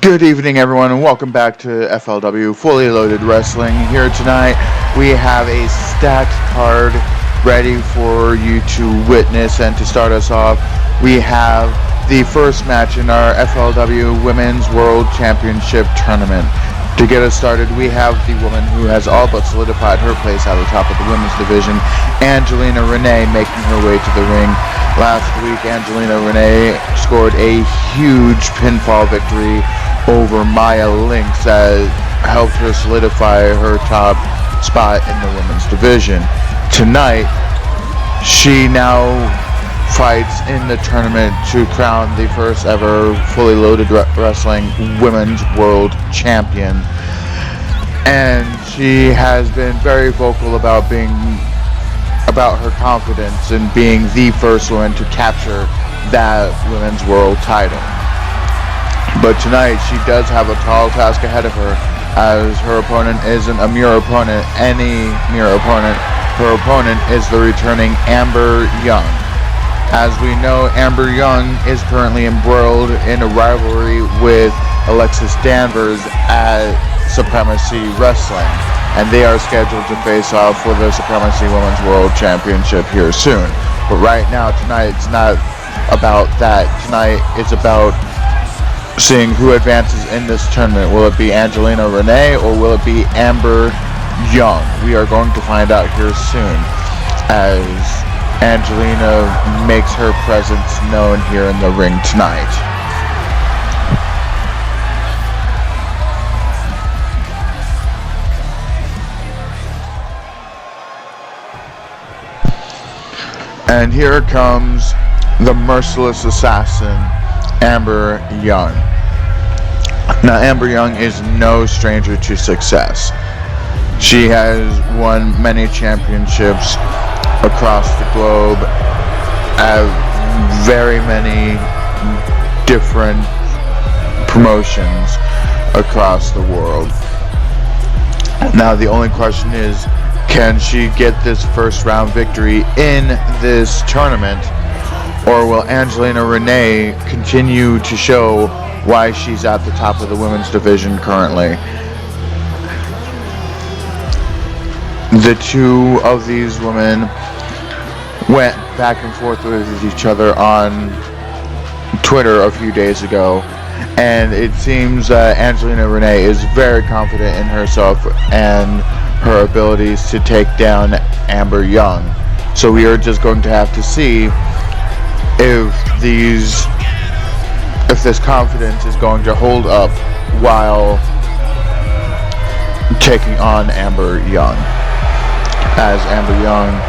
Good evening, everyone, and welcome back to FLW Fully Loaded Wrestling. Here tonight, we have a stacked card ready for you to witness, and to start us off, we have the first match in our FLW Women's World Championship Tournament. To get us started, we have the woman who has all but solidified her place at the top of the women's division, Angelina Renee, making her way to the ring. Last week, Angelina Renee scored a huge pinfall victory over Maya Lynx that helped her solidify her top spot in the women's division. Tonight, she now fights in the tournament to crown the first ever Fully Loaded Wrestling Women's World Champion. And she has been very vocal about her confidence in being the first woman to capture that Women's World title. But tonight, she does have a tall task ahead of her, as her opponent isn't a mere opponent, any mere opponent. Her opponent is the returning Amber Young. As we know, Amber Young is currently embroiled in a rivalry with Alexis Danvers at Supremacy Wrestling, and they are scheduled to face off for the Supremacy Women's World Championship here soon. But right now, tonight, it's not about that. Tonight, it's about seeing who advances in this tournament. Will it be Angelina Renee or will it be Amber Young? We are going to find out here soon as Angelina makes her presence known here in the ring tonight. And here comes the merciless assassin, Amber Young. Now, Amber Young is no stranger to success. She has won many championships across the globe at very many different promotions across the world. Now, the only question is, can she get this first round victory in this tournament? Or will Angelina Renee continue to show why she's at the top of the women's division currently? The two of these women went back and forth with each other on Twitter a few days ago, and it seems that Angelina Renee is very confident in herself and her abilities to take down Amber Young. So we are just going to have to see if this confidence is going to hold up while taking on Amber Young, as Amber Young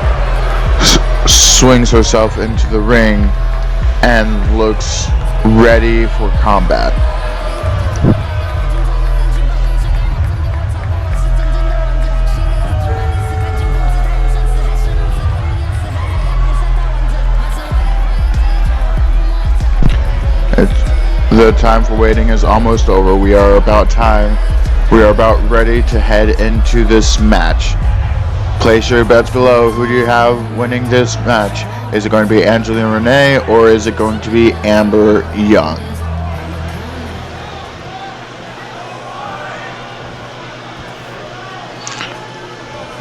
swings herself into the ring and looks ready for combat. The time for waiting is almost over. We are about ready to head into this match. Place your bets below. Who do you have winning this match? Is it going to be Angelina Renee or is it going to be Amber Young?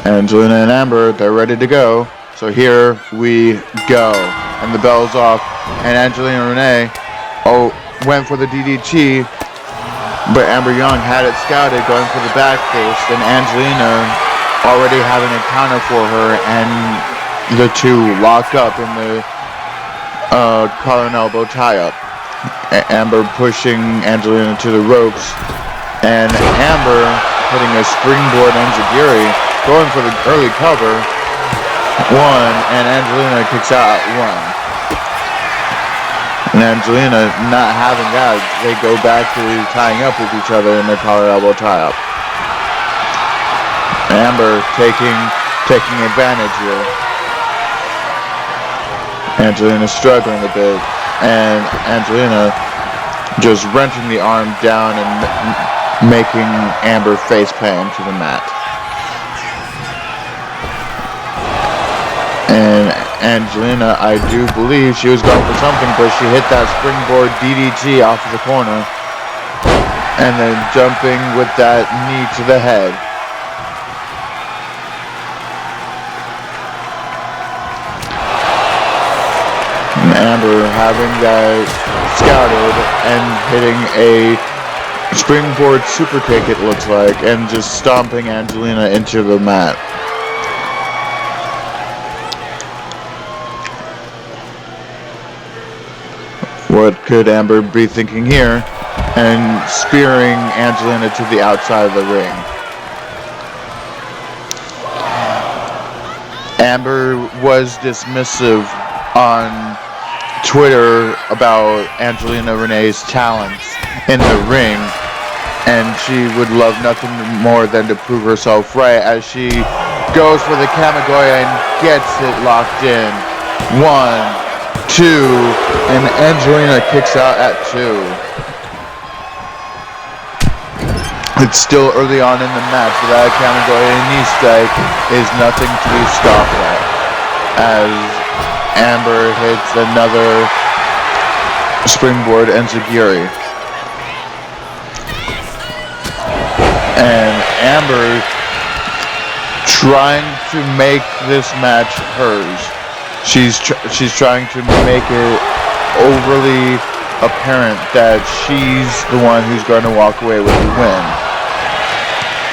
Angelina and Amber, they're ready to go. So here we go. And the bell's off. And Angelina Renee went for the DDT, but Amber Young had it scouted, going for the back face, and Angelina already having a counter for her, and the two lock up in the collar and elbow tie-up. Amber pushing Angelina to the ropes, and Amber hitting a springboard enziguri, going for the early cover, one, and Angelina kicks out at one. And Angelina not having that, they go back to tying up with each other in their collar elbow tie-up. Amber taking advantage here. Angelina struggling a bit, and Angelina just wrenching the arm down and making Amber face plant to the mat. And Angelina, I do believe she was going for something, but she hit that springboard DDT off of the corner. And then jumping with that knee to the head. Amber having that scouted and hitting a springboard super kick, it looks like, and just stomping Angelina into the mat. What could Amber be thinking here? And spearing Angelina to the outside of the ring. Amber was dismissive on Twitter about Angelina Renee's talents in the ring, and she would love nothing more than to prove herself right as she goes for the Kamigoya and gets it locked in. 1, 2, and Angelina kicks out at 2. It's still early on in the match, but that Kamigoya knee strike is nothing to be scoffed at, as Amber hits another springboard enziguri. And Amber trying to make this match hers. She's trying to make it overly apparent that she's the one who's going to walk away with the win.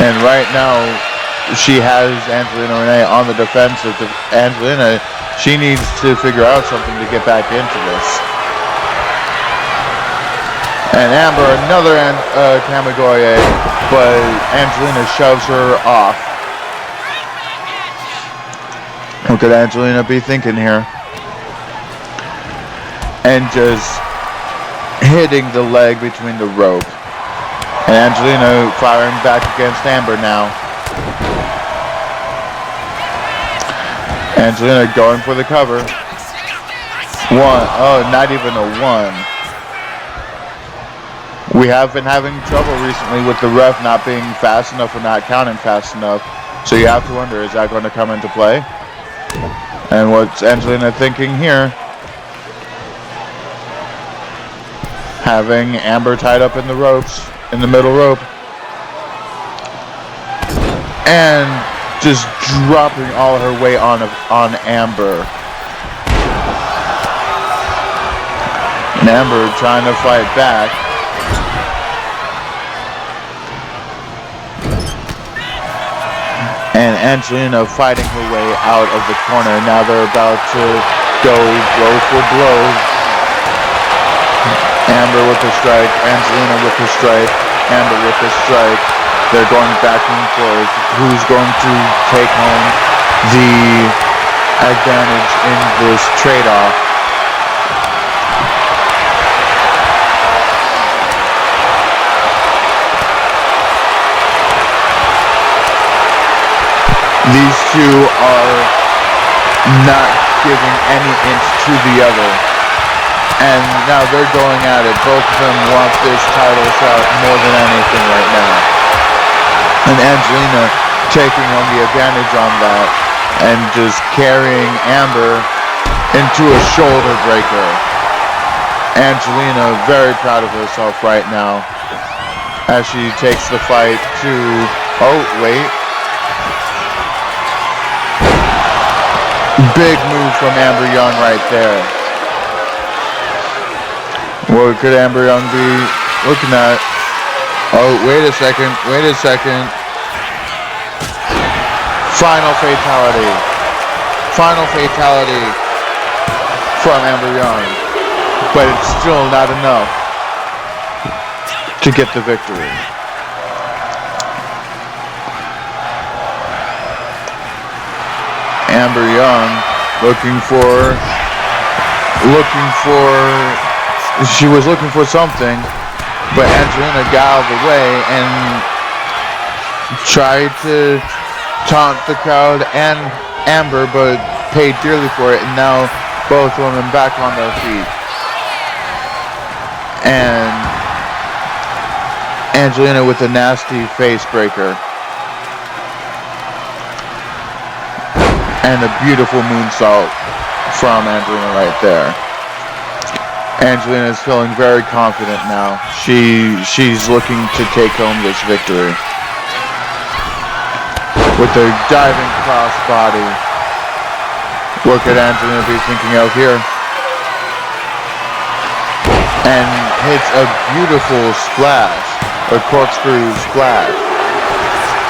And right now, she has Angelina Renee on the defensive. Angelina, she needs to figure out something to get back into this. And Amber, another Kamigoya, but Angelina shoves her off. What could Angelina be thinking here? And just hitting the leg between the rope. And Angelina firing back against Amber now. Angelina going for the cover. 1. Oh, not even a 1. We have been having trouble recently with the ref not being fast enough or not counting fast enough. So you have to wonder, is that going to come into play? And what's Angelina thinking here? Having Amber tied up in the ropes, in the middle rope. And just dropping all her weight on Amber. And Amber trying to fight back. And Angelina fighting her way out of the corner. Now they're about to go blow for blow. Amber with a strike, Angelina with a strike, Amber with a strike. They're going back and forth. Who's going to take home the advantage in this trade-off? These two are not giving any inch to the other. And now they're going at it. Both of them want this title shot more than anything right now. And Angelina taking on the advantage on that and just carrying Amber into a shoulder breaker. Angelina very proud of herself right now as she takes the fight to... Oh, wait. Big move from Amber Young right there. What could Amber Young be looking at? Oh, wait a second. Final fatality. Final fatality from Amber Young. But it's still not enough to get the victory. Amber Young she was looking for something, but Angelina got out of the way and tried to taunt the crowd and Amber, but paid dearly for it, and now both women back on their feet. And Angelina with a nasty face breaker. And a beautiful moonsault from Angelina right there. Angelina is feeling very confident now. She's looking to take home this victory. With a diving crossbody. What could Angelina be thinking of here? And hits a beautiful splash, a corkscrew splash.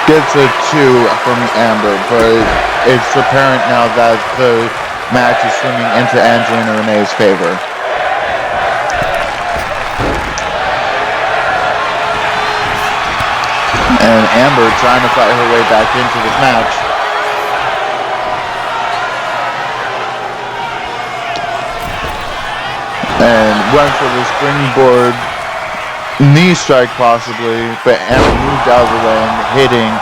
Gets a 2 from Amber, but it's apparent now that the match is swinging into Angelina Renee's favor. And Amber trying to fight her way back into this match. And went for the springboard knee strike possibly, but Amber moved out of the way and hitting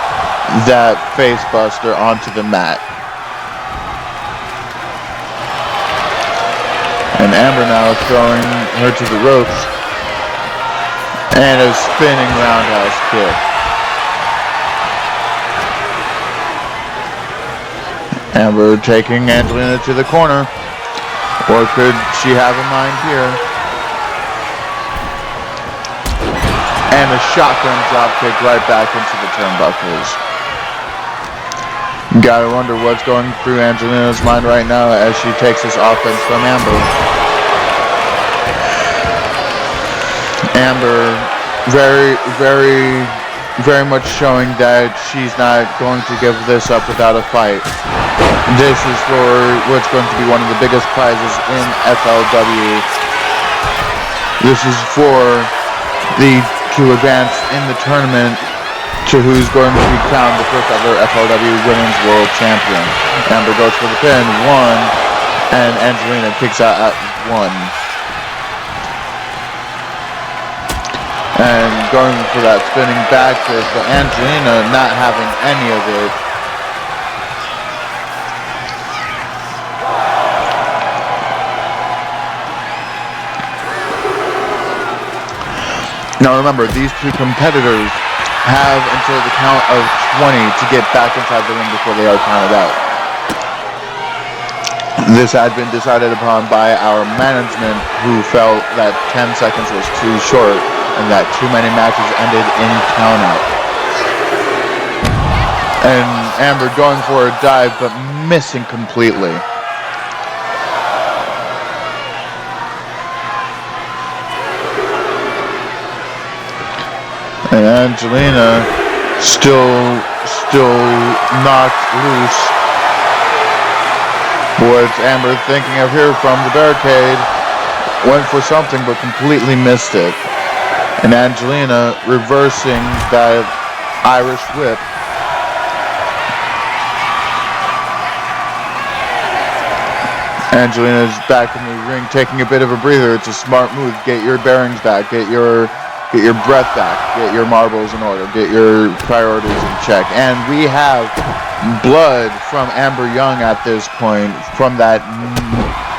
that face buster onto the mat. And Amber now throwing her to the ropes. And a spinning roundhouse kick. Amber taking Angelina to the corner. Or could she have a mind here? And a shotgun dropkick right back into the turnbuckles. Gotta wonder what's going through Angelina's mind right now as she takes this offense from Amber. Amber very much showing that she's not going to give this up without a fight. This is for what's going to be one of the biggest prizes in FLW. This is to advance in the tournament to who's going to be crowned the first ever FLW Women's World Champion. Amber goes for the pin, 1, and Angelina kicks out at 1. And going for that spinning back fist, but Angelina not having any of it. Now remember, these two competitors have until the count of 20 to get back inside the ring before they are counted out. This had been decided upon by our management, who felt that 10 seconds was too short and that too many matches ended in countout. And Amber going for a dive but missing completely. And Angelina still knocked loose. What's Amber thinking of here from the barricade? Went for something but completely missed it. And Angelina reversing that Irish whip. Angelina's back in the ring taking a bit of a breather. It's a smart move. Get your bearings back. Get your breath back, get your marbles in order, get your priorities in check. And we have blood from Amber Young at this point from that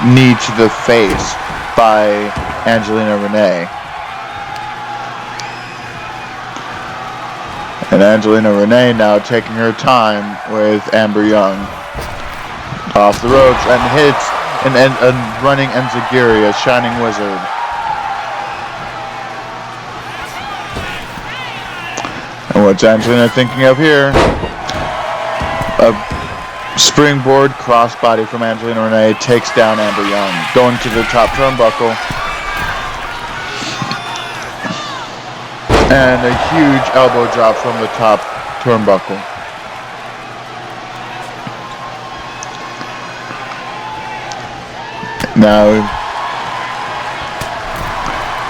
knee to the face by Angelina Renee. And Angelina Renee now taking her time with Amber Young. Off the ropes and hits and running enziguri, a shining wizard. And what's Angelina thinking of here? A springboard crossbody from Angelina Renee takes down Amber Young. Going to the top turnbuckle. And a huge elbow drop from the top turnbuckle. Now,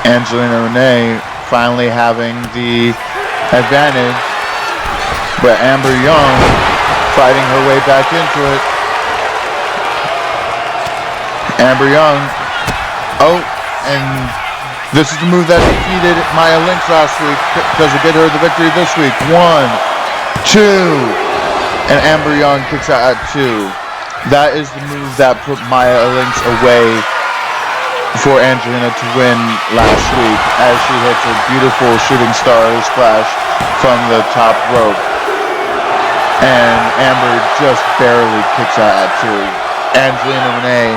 Angelina Renee finally having the advantage, but Amber Young fighting her way back into it. Amber Young, and this is the move that defeated Maya Lynch last week. Does it get her the victory this week? 1, 2, and Amber Young kicks out at 2. That is the move that put Maya Lynch away for Angelina to win last week, as she hits a beautiful shooting star splash from the top rope. And Amber just barely kicks out at 2. Angelina Renee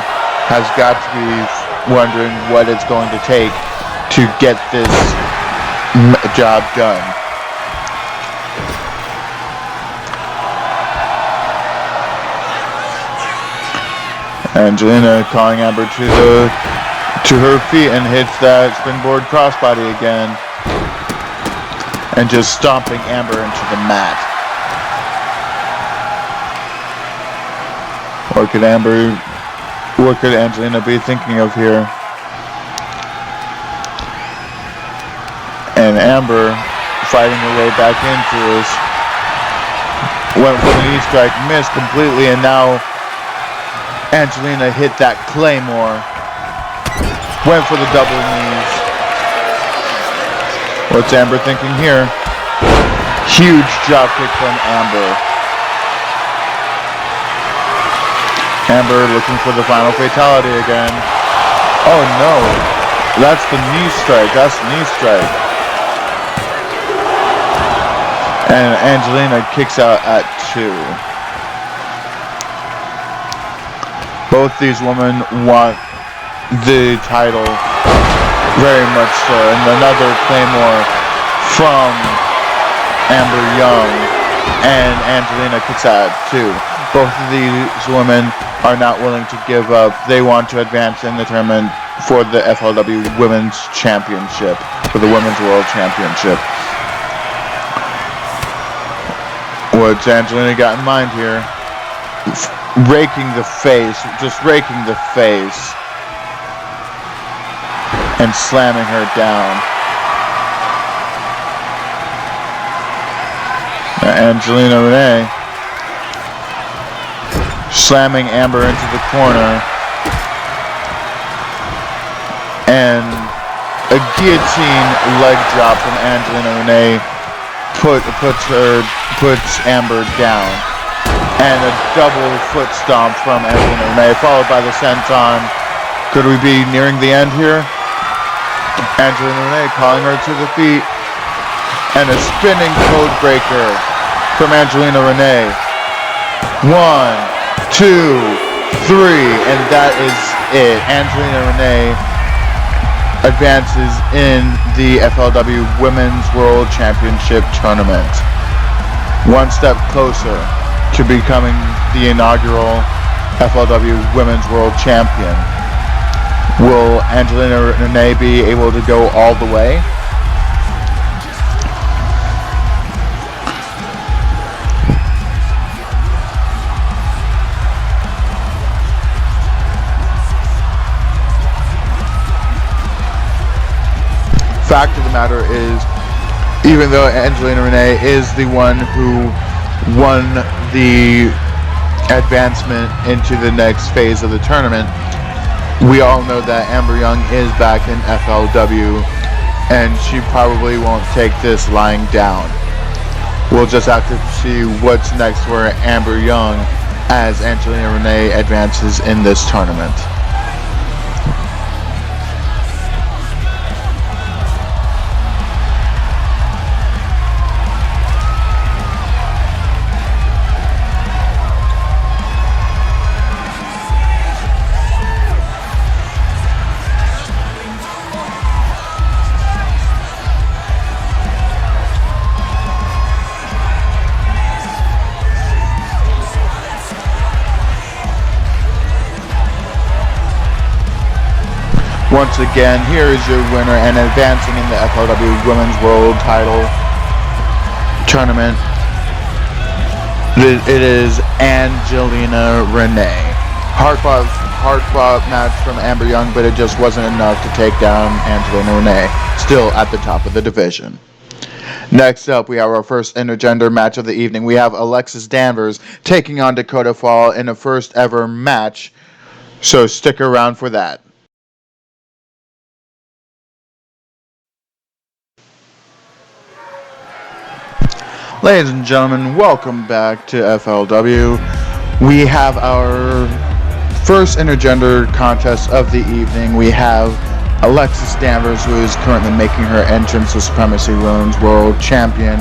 has got to be wondering what it's going to take to get this job done. Angelina calling Amber to her feet and hits that springboard crossbody again, and just stomping Amber into the mat. What could Angelina be thinking of here? And Amber fighting her way back into this. Went for the knee strike, missed completely, and now Angelina hit that Claymore. Went for the double knees. What's Amber thinking here? Huge drop kick from Amber. Amber looking for the final fatality again. Oh no, that's the knee strike. That's the knee strike. And Angelina kicks out at 2. Both these women want the title very much so. And another Claymore from Amber Young, and Angelina kicks out at 2. Both of these women are not willing to give up. They want to advance in the tournament for the FLW Women's Championship, for the Women's World Championship. What's Angelina got in mind here? Raking the face, just raking the face, and slamming her down. Angelina Renee slamming Amber into the corner, and a guillotine leg drop from Angelina Renee puts Amber down, and a double foot stomp from Angelina Renee, followed by the senton. Could we be nearing the end here? Angelina Renee calling her to the feet, and a spinning code breaker from Angelina Renee. 1, 2, 3, and that is it. Angelina Renee advances in the FLW Women's World Championship Tournament. One step closer to becoming the inaugural FLW Women's World Champion. Will Angelina Renee be able to go all the way? Fact of the matter is, even though Angelina Renee is the one who won the advancement into the next phase of the tournament, we all know that Amber Young is back in FLW, and she probably won't take this lying down. We'll just have to see what's next for Amber Young as Angelina Renee advances in this tournament. Once again, here is your winner and advancing in the FLW Women's World Title Tournament. It is Angelina Renee. Hard-fought match from Amber Young, but it just wasn't enough to take down Angelina Renee, still at the top of the division. Next up, we have our first intergender match of the evening. We have Alexis Danvers taking on Dakota Fall in a first ever match, so stick around for that. Ladies and gentlemen, welcome back to FLW. We have our first intergender contest of the evening. We have Alexis Danvers, who is currently making her entrance to Supremacy Women's World Champion,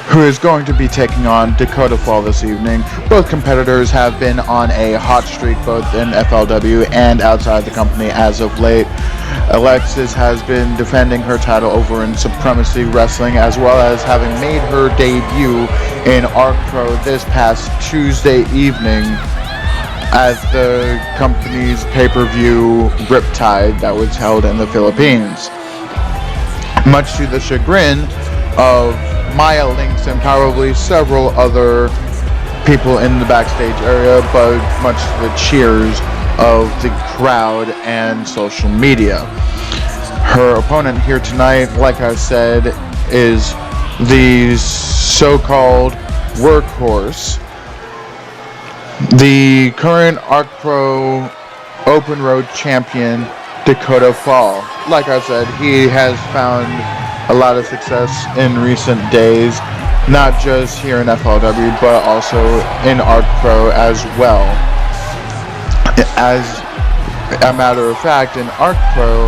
who is going to be taking on Dakota Fall this evening. Both competitors have been on a hot streak both in FLW and outside the company as of late. Alexis has been defending her title over in Supremacy Wrestling, as well as having made her debut in Arc Pro this past Tuesday evening at the company's pay-per-view Riptide that was held in the Philippines. Much to the chagrin of Maya Lynx and probably several other people in the backstage area, but much to the cheers of the crowd and social media. Her opponent here tonight, like I said, is the so-called workhorse, the current Arc Pro Open Road champion, Dakota Fall. Like I said, he has found a lot of success in recent days, not just here in FLW, but also in Arc Pro as well. As a matter of fact, in Arc Pro,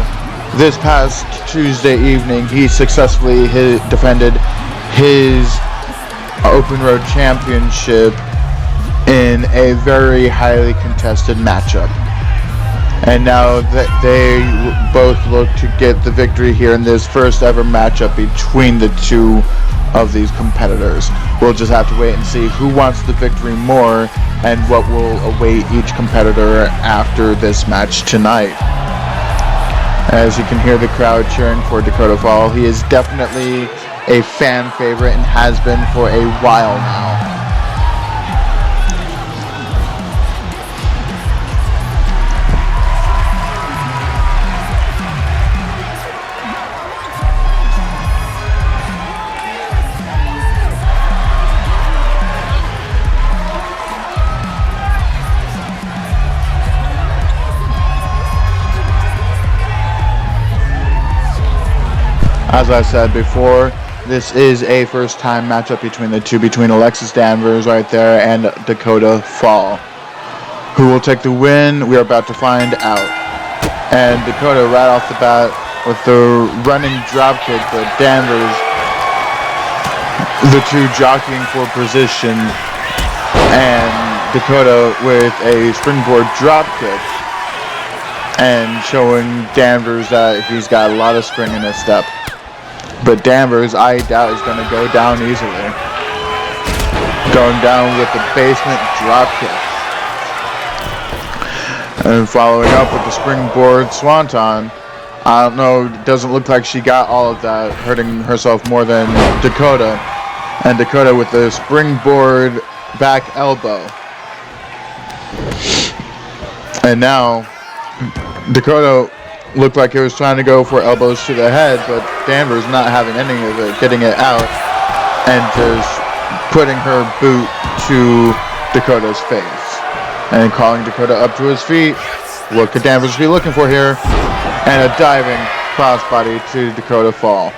this past Tuesday evening, he successfully defended his Open Road Championship in a very highly contested matchup. And now that they both look to get the victory here in this first ever matchup between the two of these competitors. We'll just have to wait and see who wants the victory more and what will await each competitor after this match tonight. As you can hear the crowd cheering for Dakota Fall, he is definitely a fan favorite and has been for a while now. As I said before, this is a first-time matchup between the two, between Alexis Danvers right there and Dakota Fall. Who will take the win? We are about to find out. And Dakota right off the bat with the running dropkick, but Danvers, the two jockeying for position, and Dakota with a springboard dropkick, and showing Danvers that he's got a lot of spring in his step. But Danvers, I doubt, is going to go down easily. Going down with the basement dropkick. And following up with the springboard swanton. I don't know, it doesn't look like she got all of that, hurting herself more than Dakota. And Dakota with the springboard back elbow. And now, Dakota looked like it was trying to go for elbows to the head, but Danvers not having any of it, getting it out, and just putting her boot to Dakota's face. And calling Dakota up to his feet. What could Danvers be looking for here? And a diving crossbody to Dakota Fall.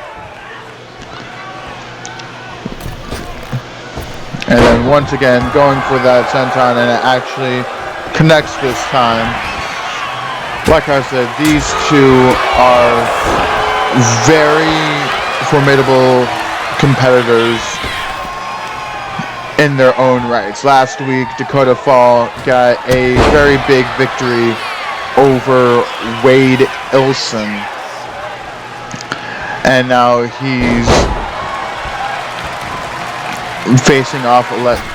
And then once again, going for that senton, and it actually connects this time. Like I said, these two are very formidable competitors in their own rights. Last week, Dakota Fall got a very big victory over Wade Ilson. And now he's facing off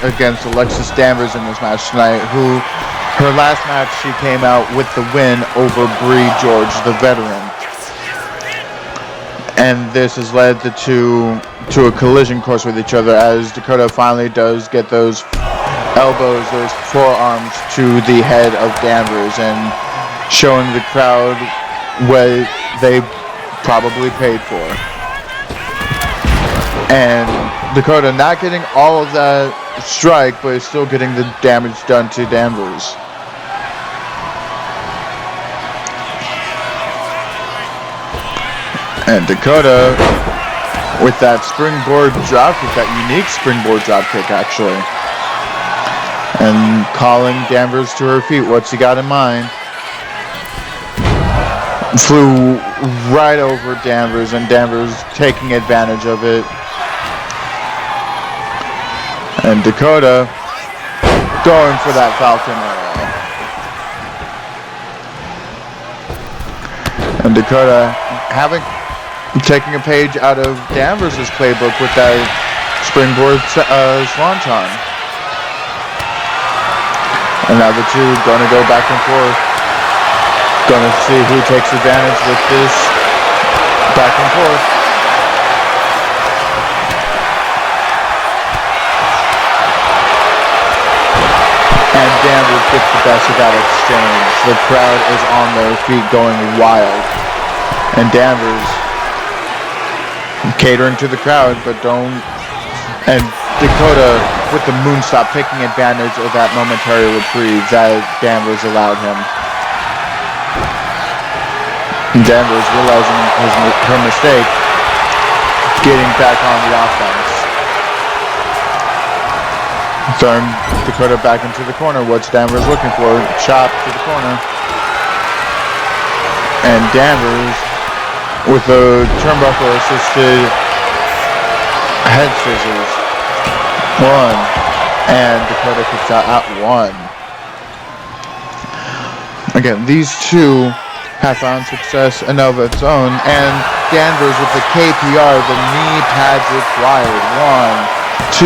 against Alexis Danvers in this match tonight, who her last match, she came out with the win over Bree George, the veteran. And this has led the two to a collision course with each other, as Dakota finally does get those elbows, those forearms to the head of Danvers, and showing the crowd what they probably paid for. And Dakota not getting all of that strike, but still getting the damage done to Danvers. And Dakota with that springboard dropkick, that unique springboard dropkick actually. And calling Danvers to her feet. What's he got in mind? Flew right over Danvers, and Danvers taking advantage of it. And Dakota going for that Falcon arrow. And Dakota taking a page out of Danvers' playbook with that springboard swanton. And now the two going to go back and forth. Going to see who takes advantage with this back and forth. And Danvers gets the best of that exchange. The crowd is on their feet going wild. And Danvers catering to the crowd, but don't... And Dakota with the moonstop taking advantage of that momentary reprieve that Danvers allowed him. And Danvers realizing her mistake, getting back on the offense. Throwing Dakota back into the corner. What's Danvers looking for? Chop to the corner. And Danvers with a turnbuckle assisted head scissors. One. And Dakota kicks out at one. Again, these two have found success and of its own. And Danvers with the KPR, the knee pads required. 1, 2,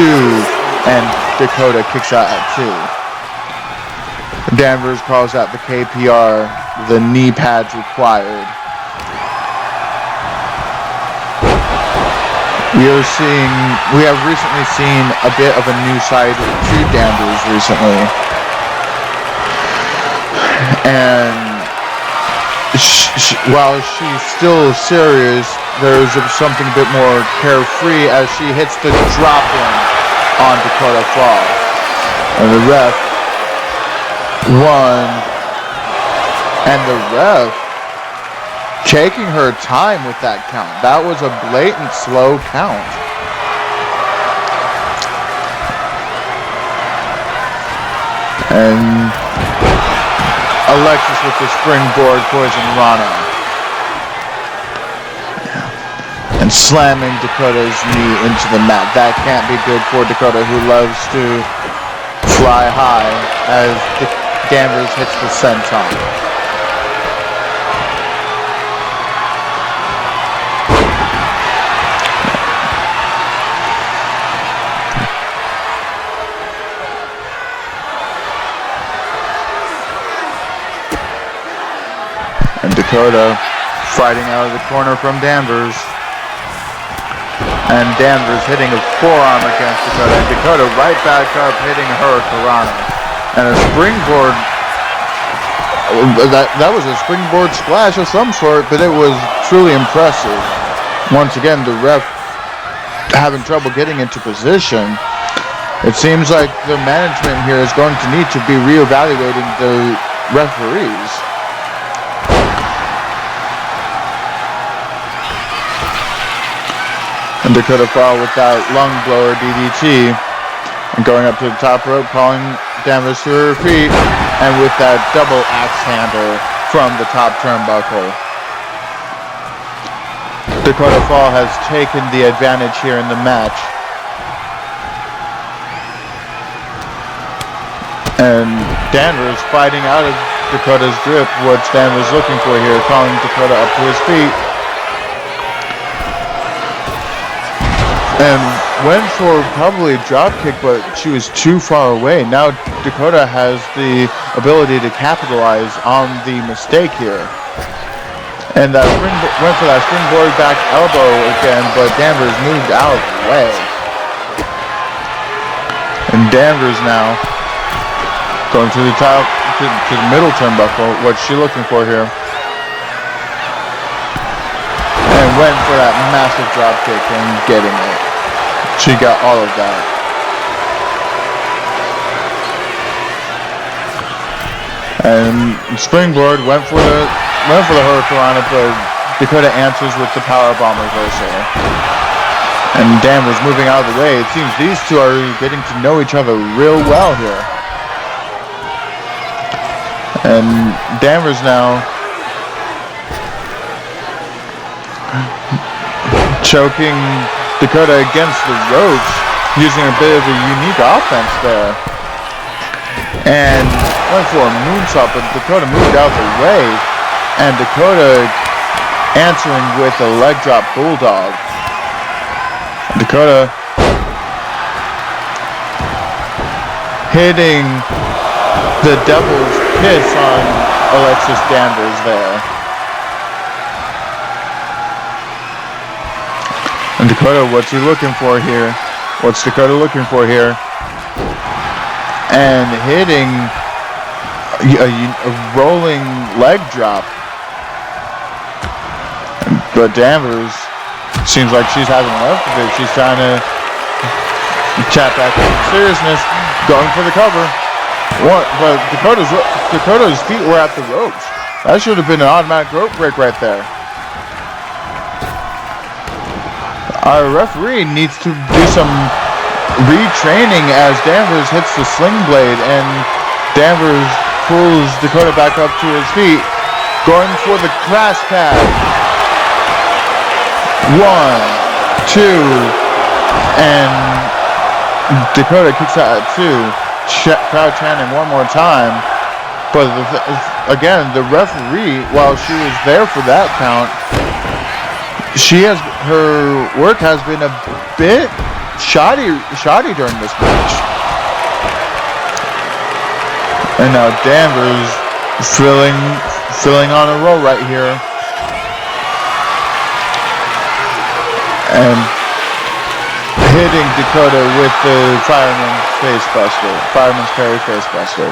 and Dakota kicks out at 2. Danvers calls out the KPR, the knee pads required. We have recently seen a bit of a new side to Danvers recently. And while she's still serious, there's something a bit more carefree as she hits the drop-in on Dakota Fall. And the ref won. And the ref taking her time with that count. That was a blatant slow count. And Alexis with the springboard poison Rana. And slamming Dakota's knee into the mat. That can't be good for Dakota, who loves to fly high as Danvers hits the senton. And Dakota fighting out of the corner from Danvers. And Danvers hitting a forearm against Dakota. And Dakota right back up hitting her Karana. And a springboard. That was a springboard splash of some sort, but it was truly impressive. Once again, the ref having trouble getting into position. It seems like the management here is going to need to be reevaluating the referees. And Dakota Fall with that lung blower DDT. And going up to the top rope, calling Danvers to her feet. And with that double axe handle from the top turnbuckle. Dakota Fall has taken the advantage here in the match. And Danvers fighting out of Dakota's grip. What's Danvers looking for here? Calling Dakota up to his feet. And went for probably a drop kick, but she was too far away. Now Dakota has the ability to capitalize on the mistake here. And that went for that springboard back elbow again, but Danvers moved out of the way. And Danvers now going to the top, to the middle turnbuckle. What's she looking for here? And went for that massive drop kick and getting it. She got all of that. And springboard went for the Hurricanrana, but Dakota answers with the powerbomb reversal. And Danvers moving out of the way. It seems these two are getting to know each other real well here. And Danvers now choking Dakota against the ropes, using a bit of a unique offense there. And went for a moonsault, but Dakota moved out the way. And Dakota answering with a leg drop bulldog. Dakota hitting the devil's kiss on Alexis Danvers there. And Dakota, what's he looking for here? What's Dakota looking for here? And hitting a rolling leg drop. But Danvers seems like she's having enough of it. She's trying to chat back with some seriousness, going for the cover. What? But Dakota's feet were at the ropes. That should have been an automatic rope break right there. Our referee needs to do some retraining as Danvers hits the sling blade, and Danvers pulls Dakota back up to his feet, going for the crash pad. 1, 2, and Dakota kicks out at 2. Crowd chanting one more time, but again, the referee, while she was there for that count, her work has been a bit shoddy during this match. And now Danvers filling on a roll right here. And hitting Dakota with the fireman's carry face buster.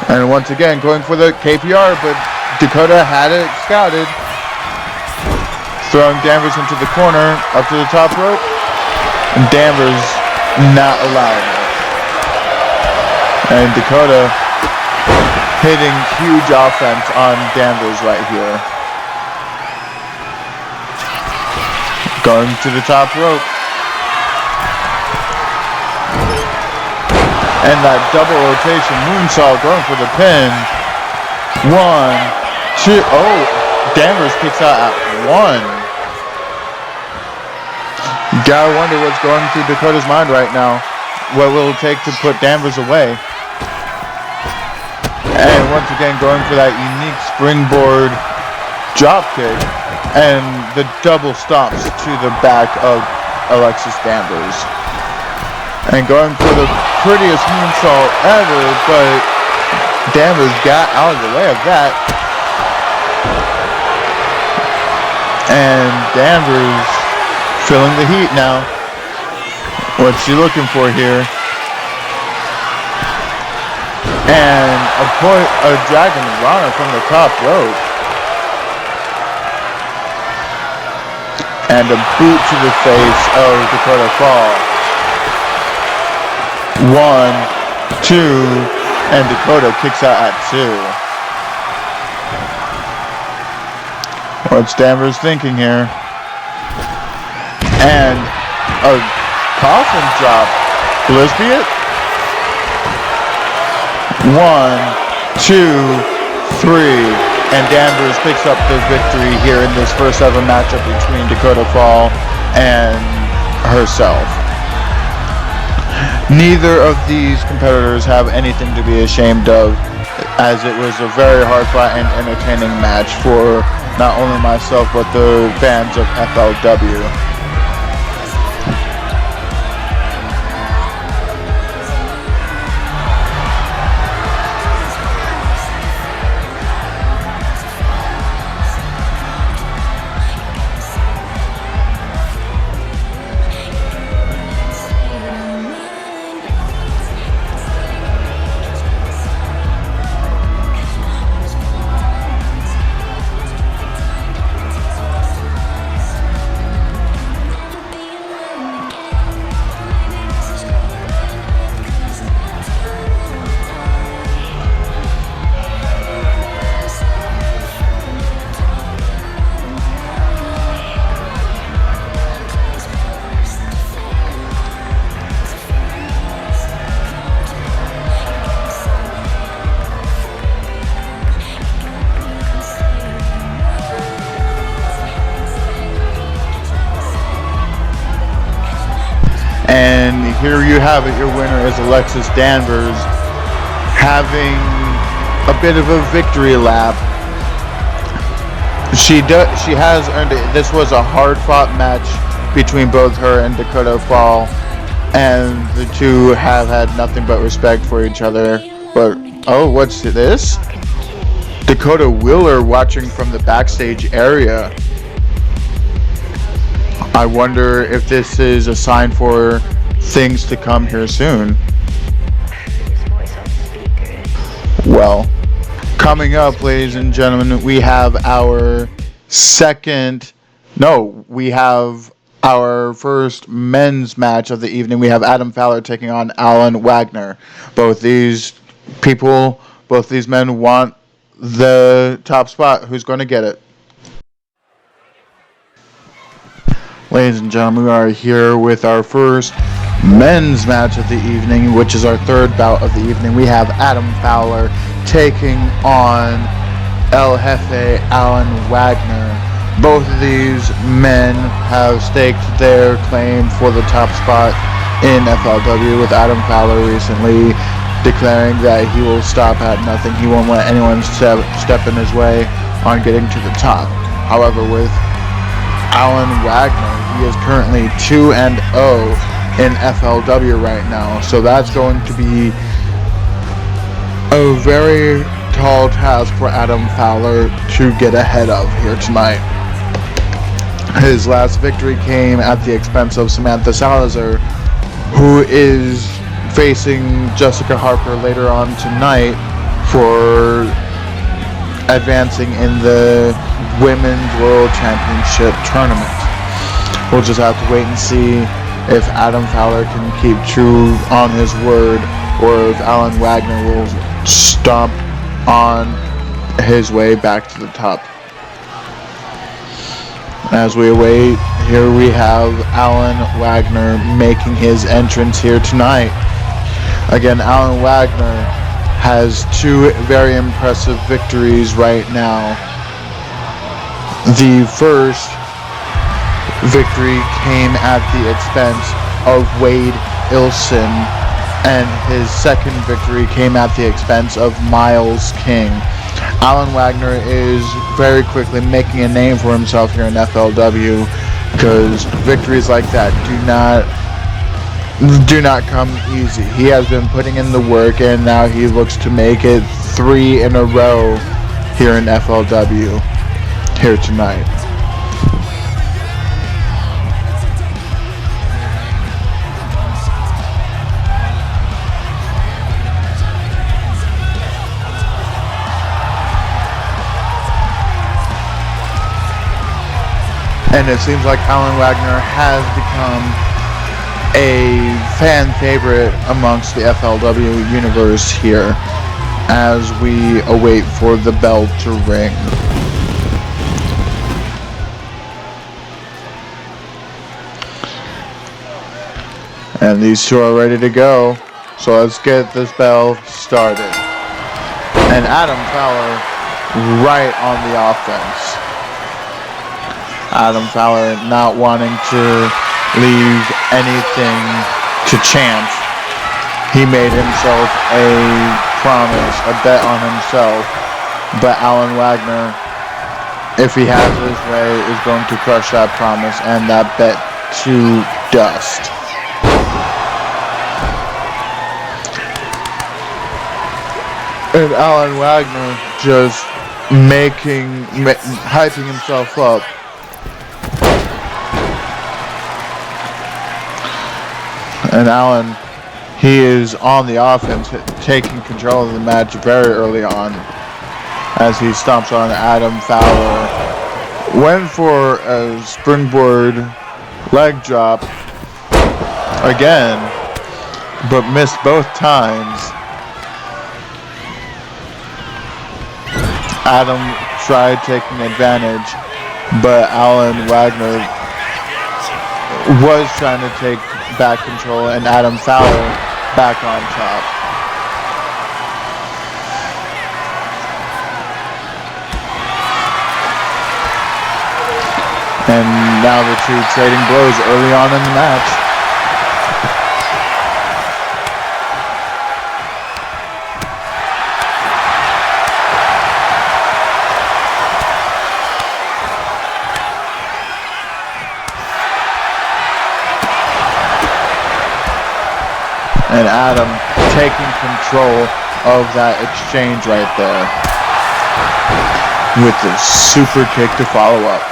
And once again going for the KPR, but Dakota had it scouted. Throwing Danvers into the corner, up to the top rope. And Danvers not allowing it. And Dakota hitting huge offense on Danvers right here. Going to the top rope. And that double rotation moonsault going for the pin. 1, 2, oh, Danvers kicks out at 1. Gotta wonder what's going through Dakota's mind right now. What will it take to put Danvers away? And once again going for that unique springboard drop kick. And the double stomps to the back of Alexis Danvers. And going for the prettiest moonsault ever, but Danvers got out of the way of that. And Danvers feeling the heat now. What's she looking for here? And a Dragon Rana from the top rope. And a boot to the face of Dakota Fall. 1, 2, and Dakota kicks out at 2. What's Danvers thinking here? And a coffin drop. Will this be it? 1, 2, 3. And Danvers picks up the victory here in this first ever matchup between Dakota Fall and herself. Neither of these competitors have anything to be ashamed of, as it was a very hard fought and entertaining match for not only myself but the fans of FLW. here you have it. Your winner is Alexis Danvers, having a bit of a victory lap. She has earned it. This was a hard-fought match between both her and Dakota Fall, and the two have had nothing but respect for each other. But oh, what's this? Dakota Wheeler watching from the backstage area. I wonder if this is a sign for things to come here soon. Well, coming up, ladies and gentlemen, we have our first men's match of the evening. We have Adam Fowler taking on Alan Wagner. Both these men want the top spot. Who's going to get it? Ladies and gentlemen, we are here with our first men's match of the evening, which is our third bout of the evening. We have Adam Fowler taking on El Jefe Alan Wagner. Both of these men have staked their claim for the top spot in FLW, with Adam Fowler recently declaring that he will stop at nothing. He won't let anyone step in his way on getting to the top. However, with Alan Wagner, he is currently 2-0 in FLW right now, so that's going to be a very tall task for Adam Fowler to get ahead of here tonight. His last victory came at the expense of Samantha Salizer, who is facing Jessica Harper later on tonight for advancing in the Women's World Championship tournament. We'll just have to wait and see if Adam Fowler can keep true on his word, or if Alan Wagner will stomp on his way back to the top. As we await, here we have Alan Wagner making his entrance here tonight. Again, Alan Wagner has two very impressive victories right now. The first victory came at the expense of Wade Ilson, and his second victory came at the expense of Miles King. Alan Wagner is very quickly making a name for himself here in FLW, because victories like that do not come easy. He has been putting in the work, and now he looks to make it 3 in a row here in FLW here tonight. And it seems like Alan Wagner has become a fan favorite amongst the FLW universe here as we await for the bell to ring. And these two are ready to go. So let's get this bell started. And Adam Fowler right on the offense. Adam Fowler not wanting to leave anything to chance. He made himself a promise, a bet on himself. But Alan Wagner, if he has his way, is going to crush that promise and that bet to dust. And Alan Wagner just hyping himself up. And Alan, he is on the offense, taking control of the match very early on as he stomps on Adam Fowler. Went for a springboard leg drop again, but missed both times. Adam tried taking advantage, but Alan Wagner was trying to take back control, and Adam Fowler back on top. And now the two trading blows early on in the match. And Adam taking control of that exchange right there with the super kick to follow up.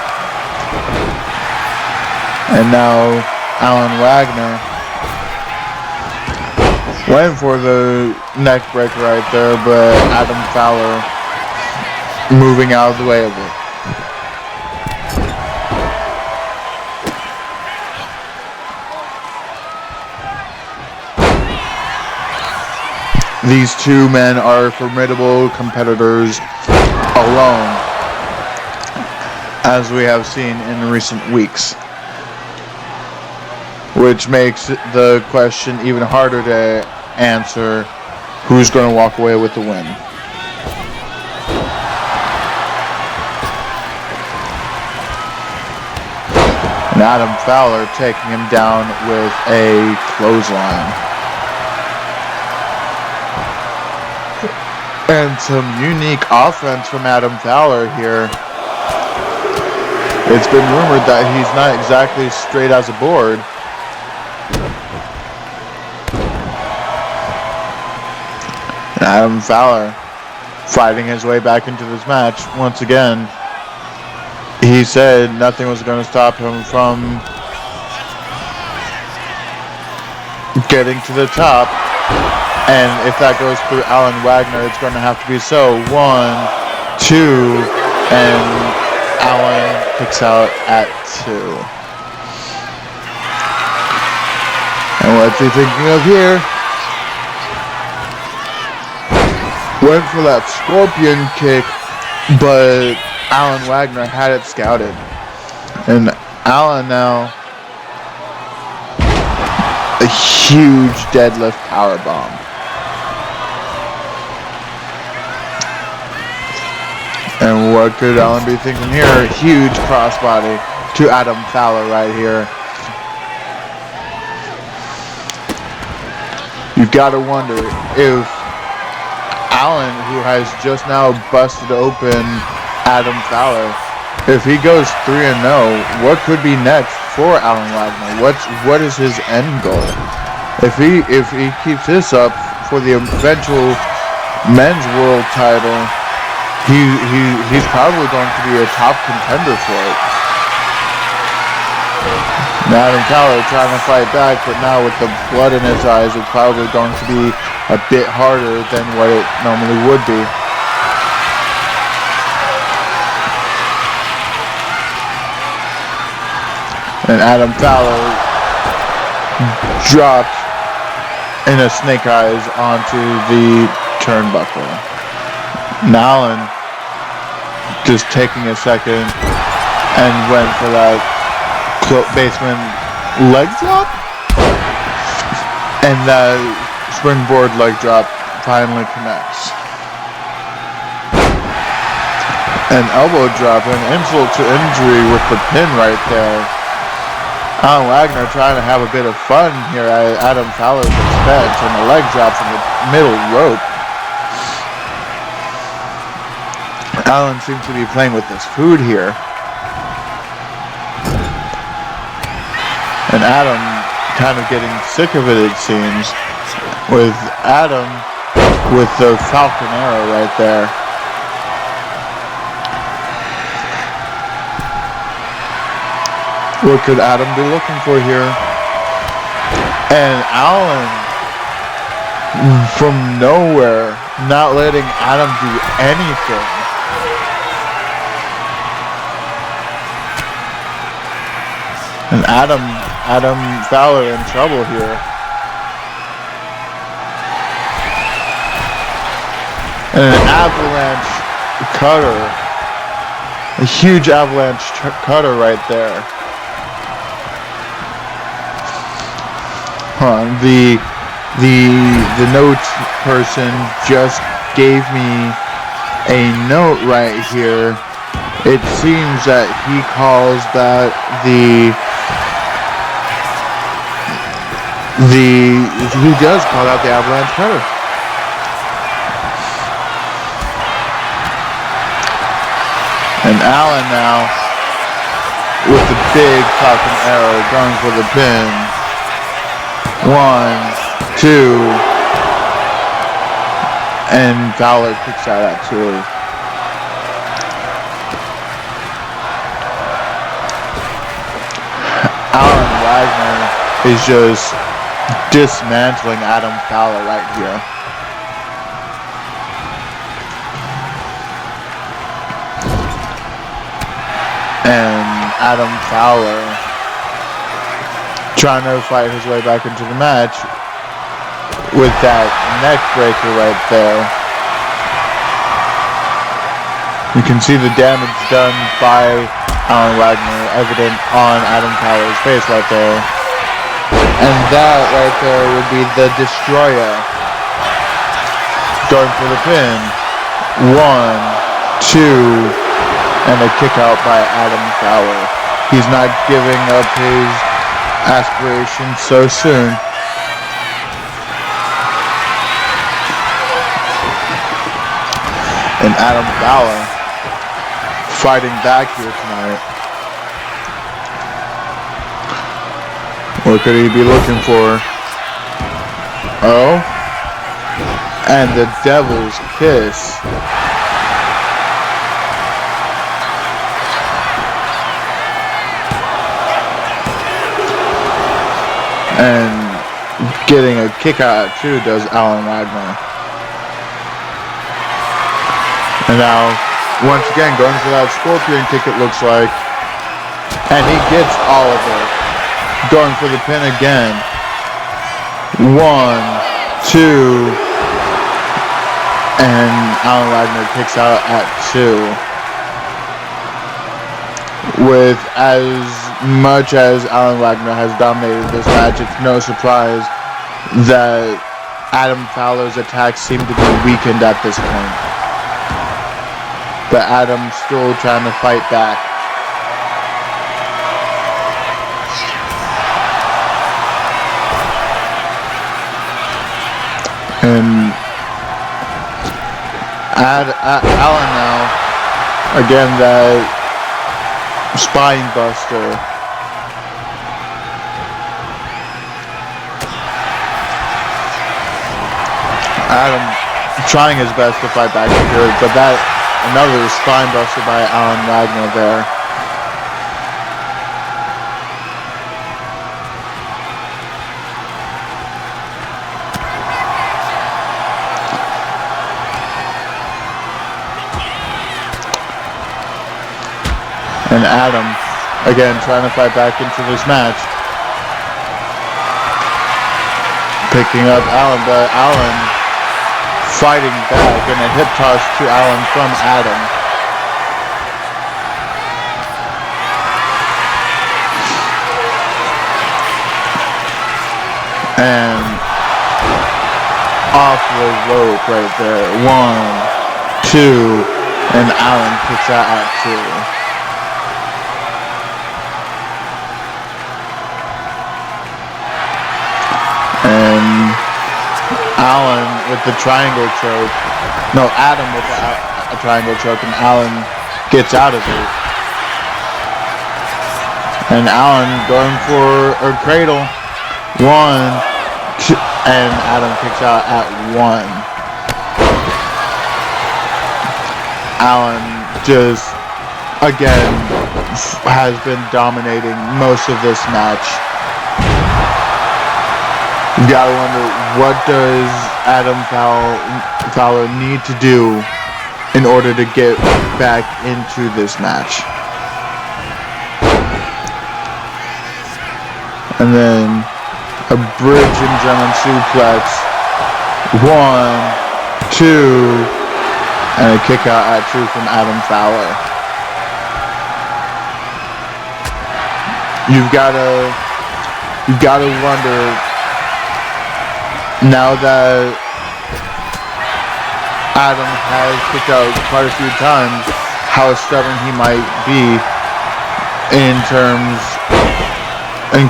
And now Alan Wagner went for the neck breaker right there, but Adam Fowler moving out of the way of it. These two men are formidable competitors alone, as we have seen in recent weeks, which makes the question even harder to answer: who's going to walk away with the win? And Adam Fowler taking him down with a clothesline. And some unique offense from Adam Fowler here. It's been rumored that he's not exactly straight as a board. And Adam Fowler fighting his way back into this match once again. He said nothing was going to stop him from getting to the top. And if that goes through Alan Wagner, it's going to have to be so. 1, 2, and Alan kicks out at 2. And what's he thinking of here? Went for that scorpion kick, but Alan Wagner had it scouted. And Alan now, a huge deadlift powerbomb. And what could Alan be thinking here? Huge crossbody to Adam Fowler right here. You've got to wonder if Alan, who has just now busted open Adam Fowler, if he goes 3-0, what could be next for Alan Wagner? What is his end goal? If he keeps this up for the eventual men's world title, he's probably going to be a top contender for it. Now Adam Fowler trying to fight back, but now with the blood in his eyes, it's probably going to be a bit harder than what it normally would be. And Adam Fowler dropped in a snake eyes onto the turnbuckle. Now Alan just taking a second and went for that basement leg drop. And the springboard leg drop finally connects. An elbow drop, an insult to injury with the pin right there. Alan Wagner trying to have a bit of fun here at Adam Fowler's expense, and the leg drop from the middle rope. Alan seems to be playing with his food here. And Adam kind of getting sick of it seems. With Adam with the Falcon Arrow right there. What could Adam be looking for here? And Alan, from nowhere, not letting Adam do anything. And Adam Fowler in trouble here. And an avalanche cutter. A huge avalanche cutter right there. The note person just gave me a note right here. It seems that he calls that he does call out the avalanche cutter. And Alan now with the big Falcon Arrow going for the pin. 1, 2, and Fowler kicks out at 2. Alan Wagner is just dismantling Adam Fowler right here. And Adam Fowler trying to fight his way back into the match with that neck breaker right there. You can see the damage done by Alan Wagner evident on Adam Fowler's face right there. And that right there would be the Destroyer. Going for the pin. 1, 2, and a kick out by Adam Fowler. He's not giving up his aspirations so soon. And Adam Fowler fighting back here tonight. What could he be looking for? Oh. And the Devil's Kiss. And getting a kick out at 2 does Alan Wagner. And now, once again, going for that Scorpion kick, it looks like. And he gets all of it. Going for the pin again. 1, 2. And Alan Wagner kicks out at 2. With as much as Alan Wagner has dominated this match, it's no surprise that Adam Fowler's attacks seem to be weakened at this point. But Adam's still trying to fight back. And Alan now, again, that spine buster. Adam trying his best to fight back here, but that another spine buster by Alan Wagner there. And Adam, again, trying to fight back into this match. Picking up Alan, but Alan fighting back, and a hip toss to Alan from Adam. And off the rope right there. 1, 2, and Alan kicks out at 2. And Alan with the triangle choke. No, Adam with a triangle choke, and Alan gets out of it. And Alan going for a cradle. 1, 2, and Adam kicks out at 1. Alan just, again, has been dominating most of this match. You gotta wonder, what does Adam Fowler need to do in order to get back into this match? And then a bridge and German suplex. 1, 2, and a kick out at 2 from Adam Fowler. You've gotta wonder, now that Adam has kicked out quite a few times, how stubborn he might be in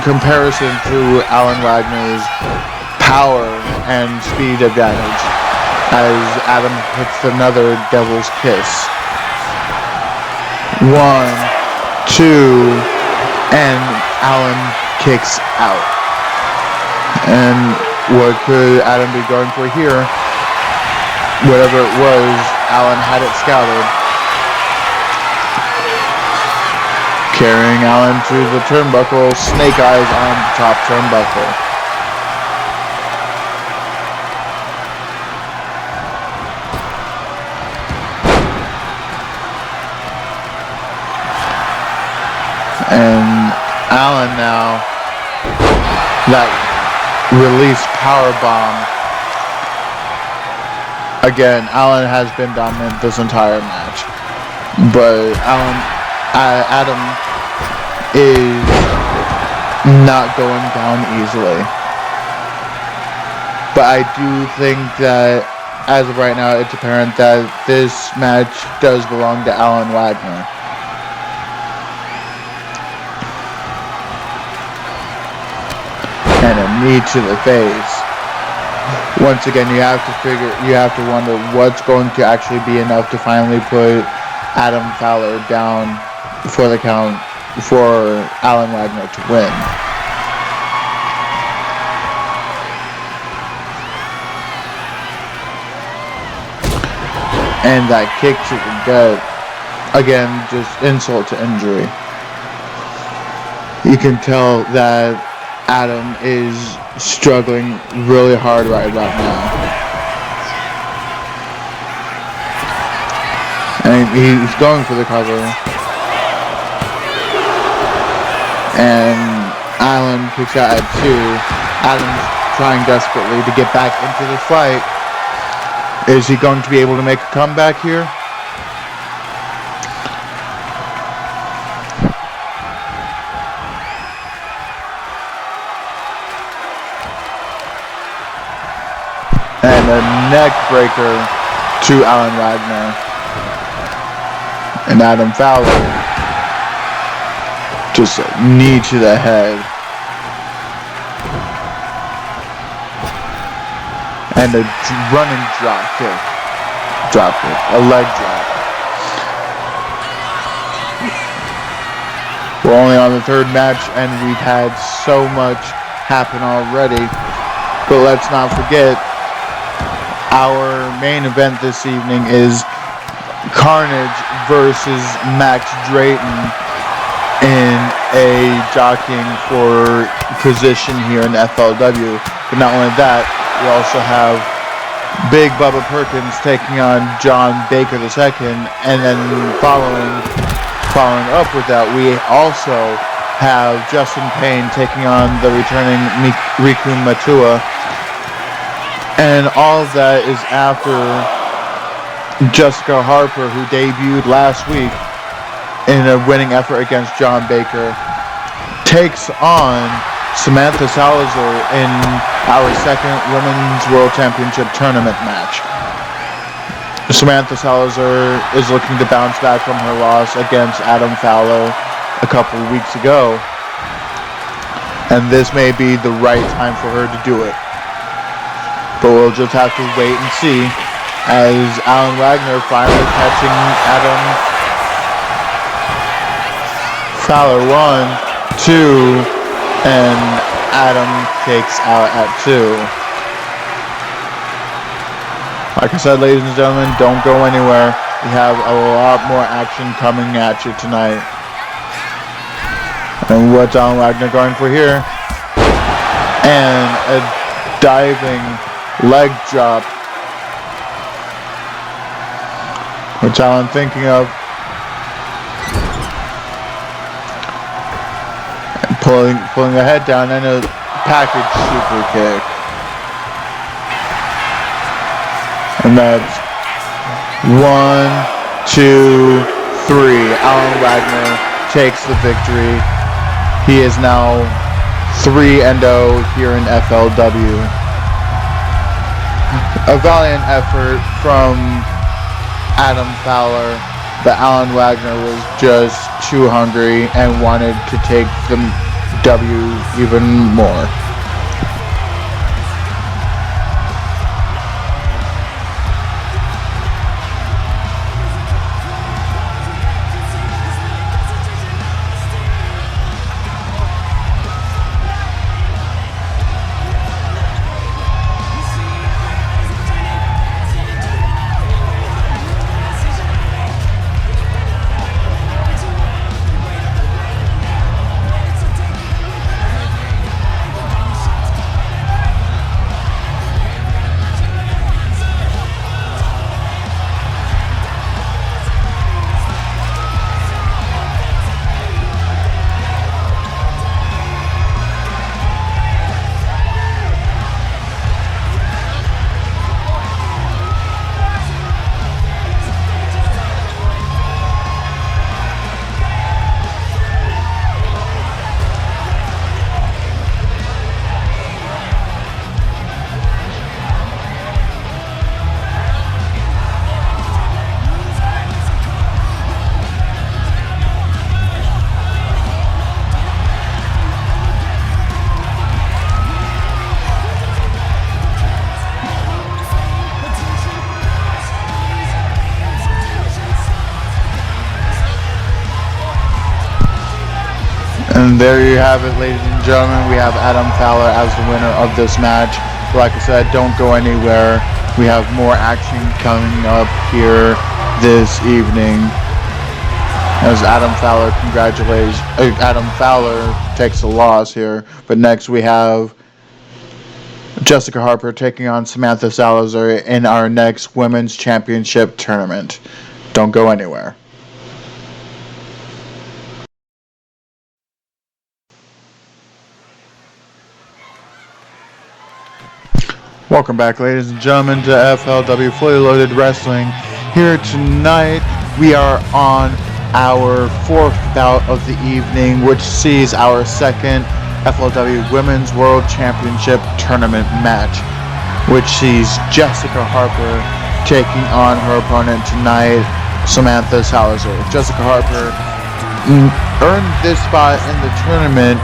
comparison to Alan Wagner's power and speed advantage, as Adam hits another Devil's Kiss. 1, 2, and Alan kicks out. And What could Adam be going for here? Whatever it was, Alan had it scouted. Carrying Alan to the turnbuckle, snake eyes on the top turnbuckle. And Alan now, that release power bomb. Again, Alan has been dominant this entire match, but Adam is not going down easily. But I do think that, as of right now, it's apparent that this match does belong to Alan Wagner. And a knee to the face. Once again, you have to wonder what's going to actually be enough to finally put Adam Fowler down for the count for Alan Wagner to win. And that kick to the gut, again, just insult to injury. You can tell that Adam is struggling really hard right about now. And he's going for the cover. And Alan kicks out at 2. Adam's trying desperately to get back into the fight. Is he going to be able to make a comeback here? And a neck breaker to Alan Wagner. And Adam Fowler, just a knee to the head. And a running drop kick. A leg drop. We're only on the third match and we've had so much happen already. But let's not forget, our main event this evening is KARNAGE versus Max Drayton in a jockeying for position here in FLW. But not only that, we also have Big Bubba Perkins taking on John Baker II, and then following up with that, we also have Justin Payne taking on the returning Riku Matua. And all of that is after Jessica Harper, who debuted last week in a winning effort against John Baker, takes on Samantha Salizer in our second Women's World Championship Tournament match. Samantha Salizer is looking to bounce back from her loss against Adam Fowler a couple of weeks ago, and this may be the right time for her to do it. But we'll just have to wait and see, as Alan Wagner finally catching Adam Fowler 1, 2, and Adam kicks out at 2. Like I said, ladies and gentlemen, don't go anywhere. We have a lot more action coming at you tonight. And what's Alan Wagner going for here? And a diving leg drop. What's Alan thinking of? And pulling the head down and a package super kick. And that's 1, 2, 3. Alan Wagner takes the victory. He is now 3-0 here in FLW. A valiant effort from Adam Fowler, but Alan Wagner was just too hungry and wanted to take the W even more. And there you have it, ladies and gentlemen. We have Adam Fowler as the winner of this match. Like I said, don't go anywhere. We have more action coming up here this evening. As Adam Fowler takes a loss here. But next we have Jessica Harper taking on Samantha Salizer in our next Women's Championship tournament. Don't go anywhere. Welcome back, ladies and gentlemen, to FLW Fully Loaded Wrestling. Here tonight, we are on our fourth bout of the evening, which sees our second FLW Women's World Championship Tournament match, which sees Jessica Harper taking on her opponent tonight, Samantha Salizer. Jessica Harper earned this spot in the tournament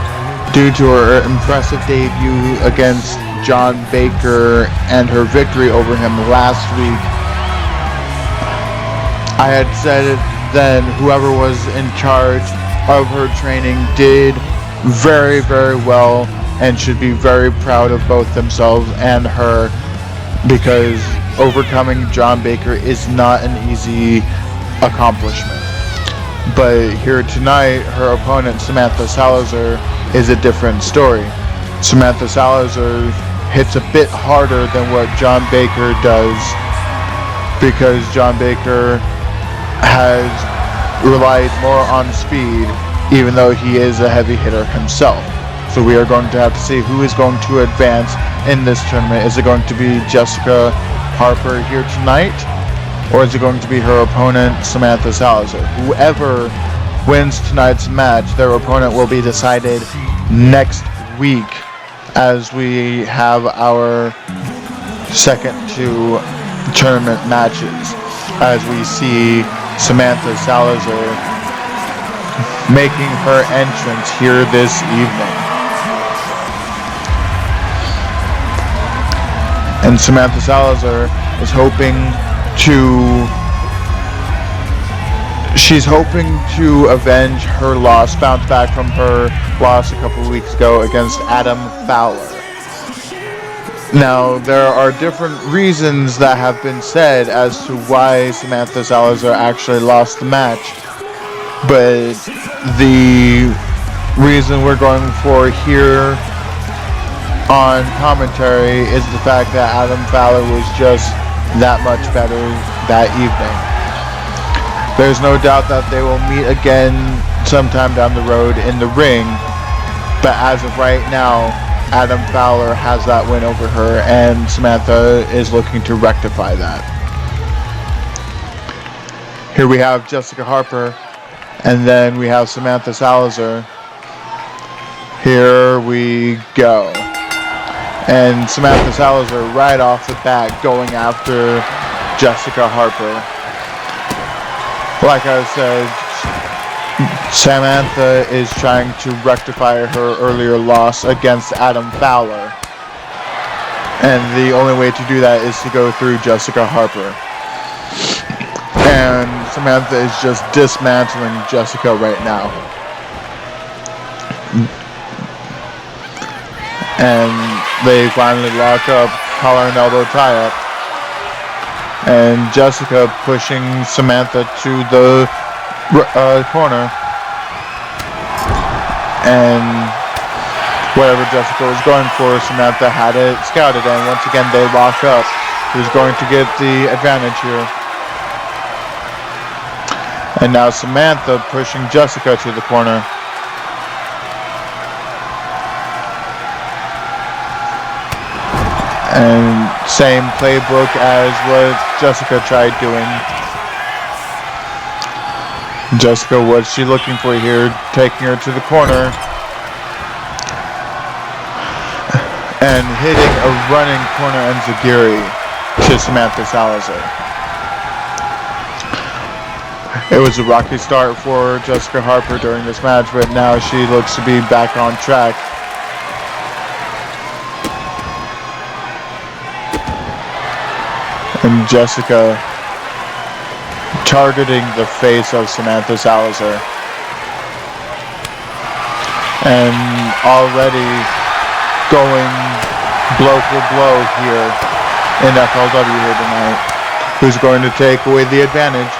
due to her impressive debut against John Baker and her victory over him last week. I had said it then, whoever was in charge of her training did very, very well and should be very proud of both themselves and her, because overcoming John Baker is not an easy accomplishment. But here tonight, her opponent, Samantha Salizer, is a different story. Samantha Salizer hits a bit harder than what John Baker does, because John Baker has relied more on speed, even though he is a heavy hitter himself. So we are going to have to see who is going to advance in this tournament. Is it going to be Jessica Harper here tonight, or is it going to be her opponent, Samantha Salizer? Whoever wins tonight's match, their opponent will be decided next week, as we have our second two tournament matches, as we see Samantha Salizer making her entrance here this evening. And Samantha Salizer is hoping to avenge her loss, bounce back from her loss a couple of weeks ago against Adam Fowler. Now, there are different reasons that have been said as to why Samantha Salizer actually lost the match, but the reason we're going for here on commentary is the fact that Adam Fowler was just that much better that evening. There's no doubt that they will meet again sometime down the road in the ring, but as of right now, Adam Fowler has that win over her, and Samantha is looking to rectify that. Here we have Jessica Harper, and then we have Samantha Salizer. Here we go. And Samantha Salizer right off the bat going after Jessica Harper. Like I said, Samantha is trying to rectify her earlier loss against Adam Fowler. And the only way to do that is to go through Jessica Harper. And Samantha is just dismantling Jessica right now. And they finally lock up, collar and elbow tie-up. And Jessica pushing Samantha to the corner. And whatever Jessica was going for, Samantha had it scouted. And once again, they lock up. Who's going to get the advantage here? And now Samantha pushing Jessica to the corner. And same playbook as what Jessica tried doing. Jessica, what's she looking for here? Taking her to the corner. And hitting a running corner enziguri to Samantha Salizer. It was a rocky start for Jessica Harper during this match, but now she looks to be back on track. And Jessica targeting the face of Samantha Salizer. and already going blow for blow here in FLW here tonight. Who's going to take away the advantage?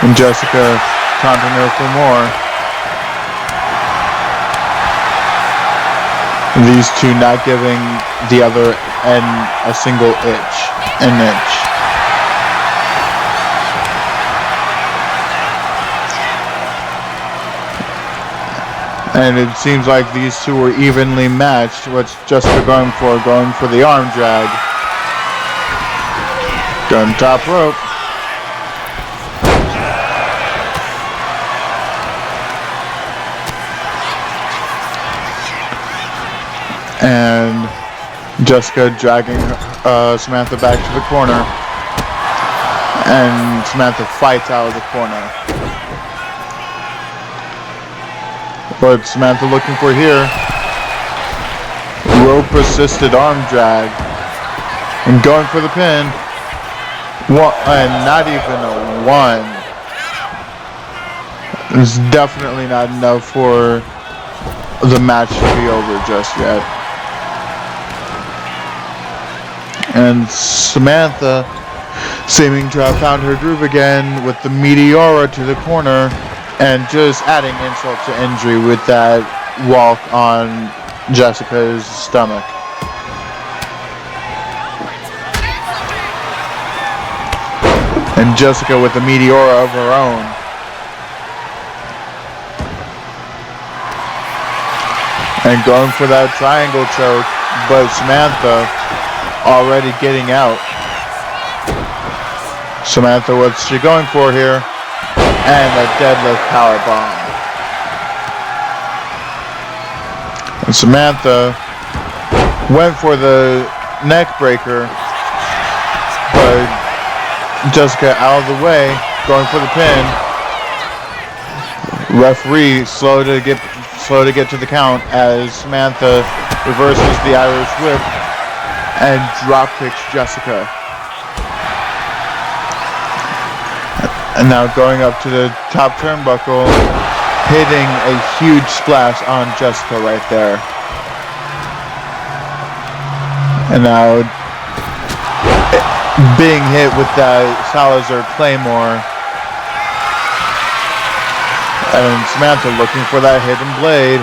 And Jessica taunting her for more. These two not giving the other end a single an inch. And it seems like these two were evenly matched. What's Jessica going for? Going for the arm drag. Gun top rope. And Jessica dragging Samantha back to the corner. And Samantha fights out of the corner. What Samantha looking for here? Rope assisted arm drag. And going for the pin. And not even a one. It's definitely not enough for the match to be over just yet. And Samantha seeming to have found her groove again with the Meteora to the corner and just adding insult to injury with that walk on Jessica's stomach. And Jessica with the Meteora of her own. And going for that triangle choke, but Samantha already getting out. Samantha, what's she going for here? And a deadlift powerbomb. And Samantha went for the neck breaker, but Jessica out of the way, going for the pin. Referee slow to get to the count as Samantha reverses the Irish whip and drop kicks Jessica. And now going up to the top turnbuckle, hitting a huge splash on Jessica right there. And now being hit with that Salizer Claymore. And Samantha looking for that hidden blade.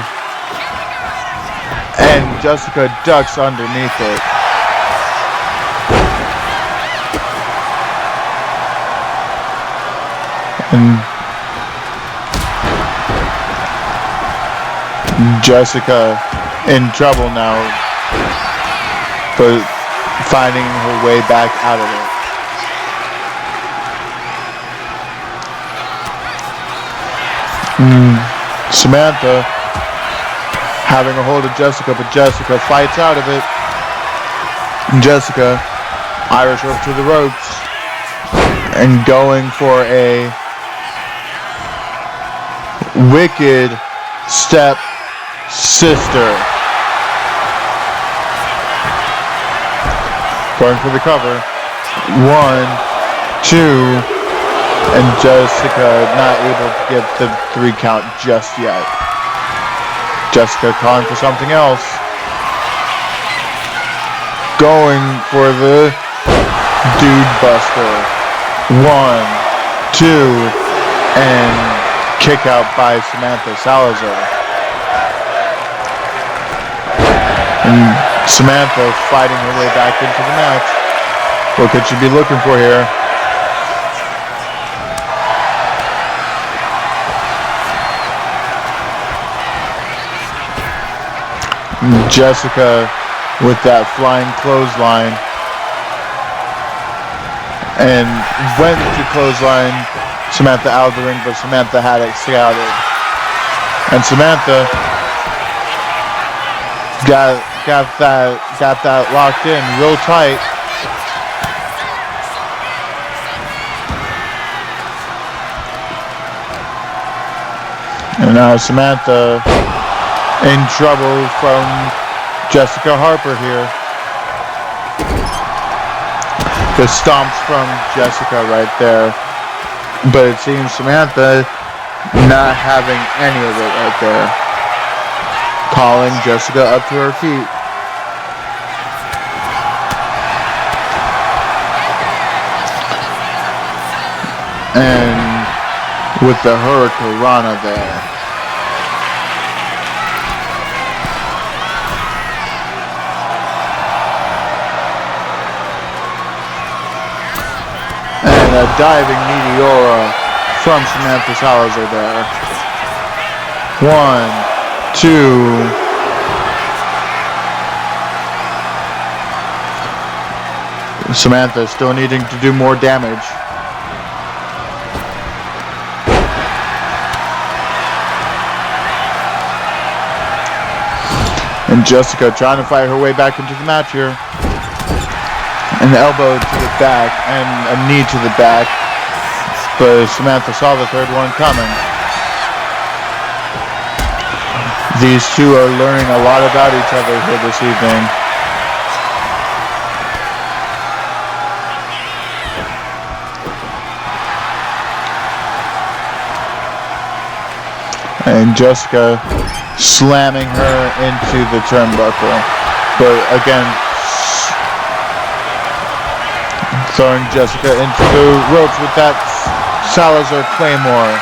And Jessica ducks underneath it. And Jessica in trouble now, but finding her way back out of it. Samantha having a hold of Jessica, but Jessica fights out of it. And Jessica, Irish whip to the ropes, and going for a wicked step sister. Going for the cover. 1, 2, and Jessica not able to get the 3 count just yet. Jessica calling for something else. Going for the dude buster. 1, 2, and kick out by Samantha Salizer. And Samantha fighting her way back into the match. What could she be looking for here? Jessica with that flying clothesline. And went to clothesline Samantha out of the ring, but Samantha had it scouted. And Samantha got that locked in real tight. And now Samantha in trouble from Jessica Harper here. The stomps from Jessica right there. But it seems Samantha not having any of it right there. Calling Jessica up to her feet. And with the Hurricanrana there. And a diving Meteora from Samantha Salizer there. 1, 2. Samantha still needing to do more damage. And Jessica trying to fight her way back into the match here. An elbow to the back and a knee to the back. But Samantha saw the third one coming. These two are learning a lot about each other here this evening. And Jessica slamming her into the turnbuckle. But again, throwing Jessica into the ropes with that Salazar Claymore.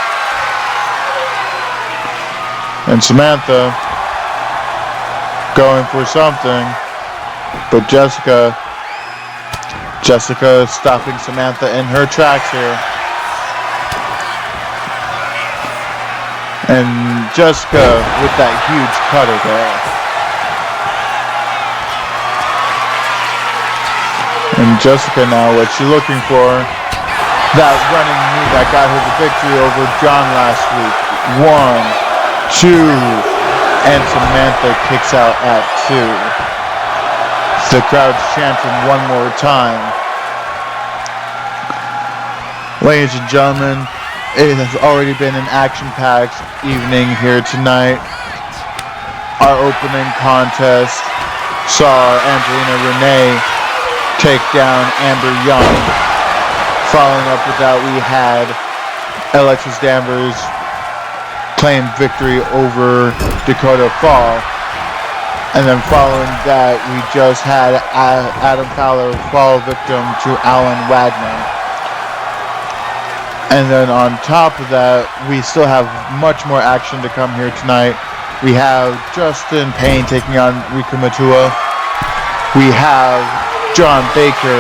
And Samantha going for something. But Jessica stopping Samantha in her tracks here. And Jessica with that huge cutter there. And Jessica now, what she's looking for, that running knee that got her the victory over John last week. 1, 2, and Samantha kicks out at 2. The crowd's chanting one more time. Ladies and gentlemen, it has already been an action-packed evening here tonight. Our opening contest saw Angelina Renee take down Amber Young. Following up with that, we had Alexis Danvers claim victory over Dakota Fall. And then following that, we just had Adam Fowler fall victim to Alan Wagner. And then on top of that, we still have much more action to come here tonight. We have Justin Payne taking on Rika Matua. We have John Baker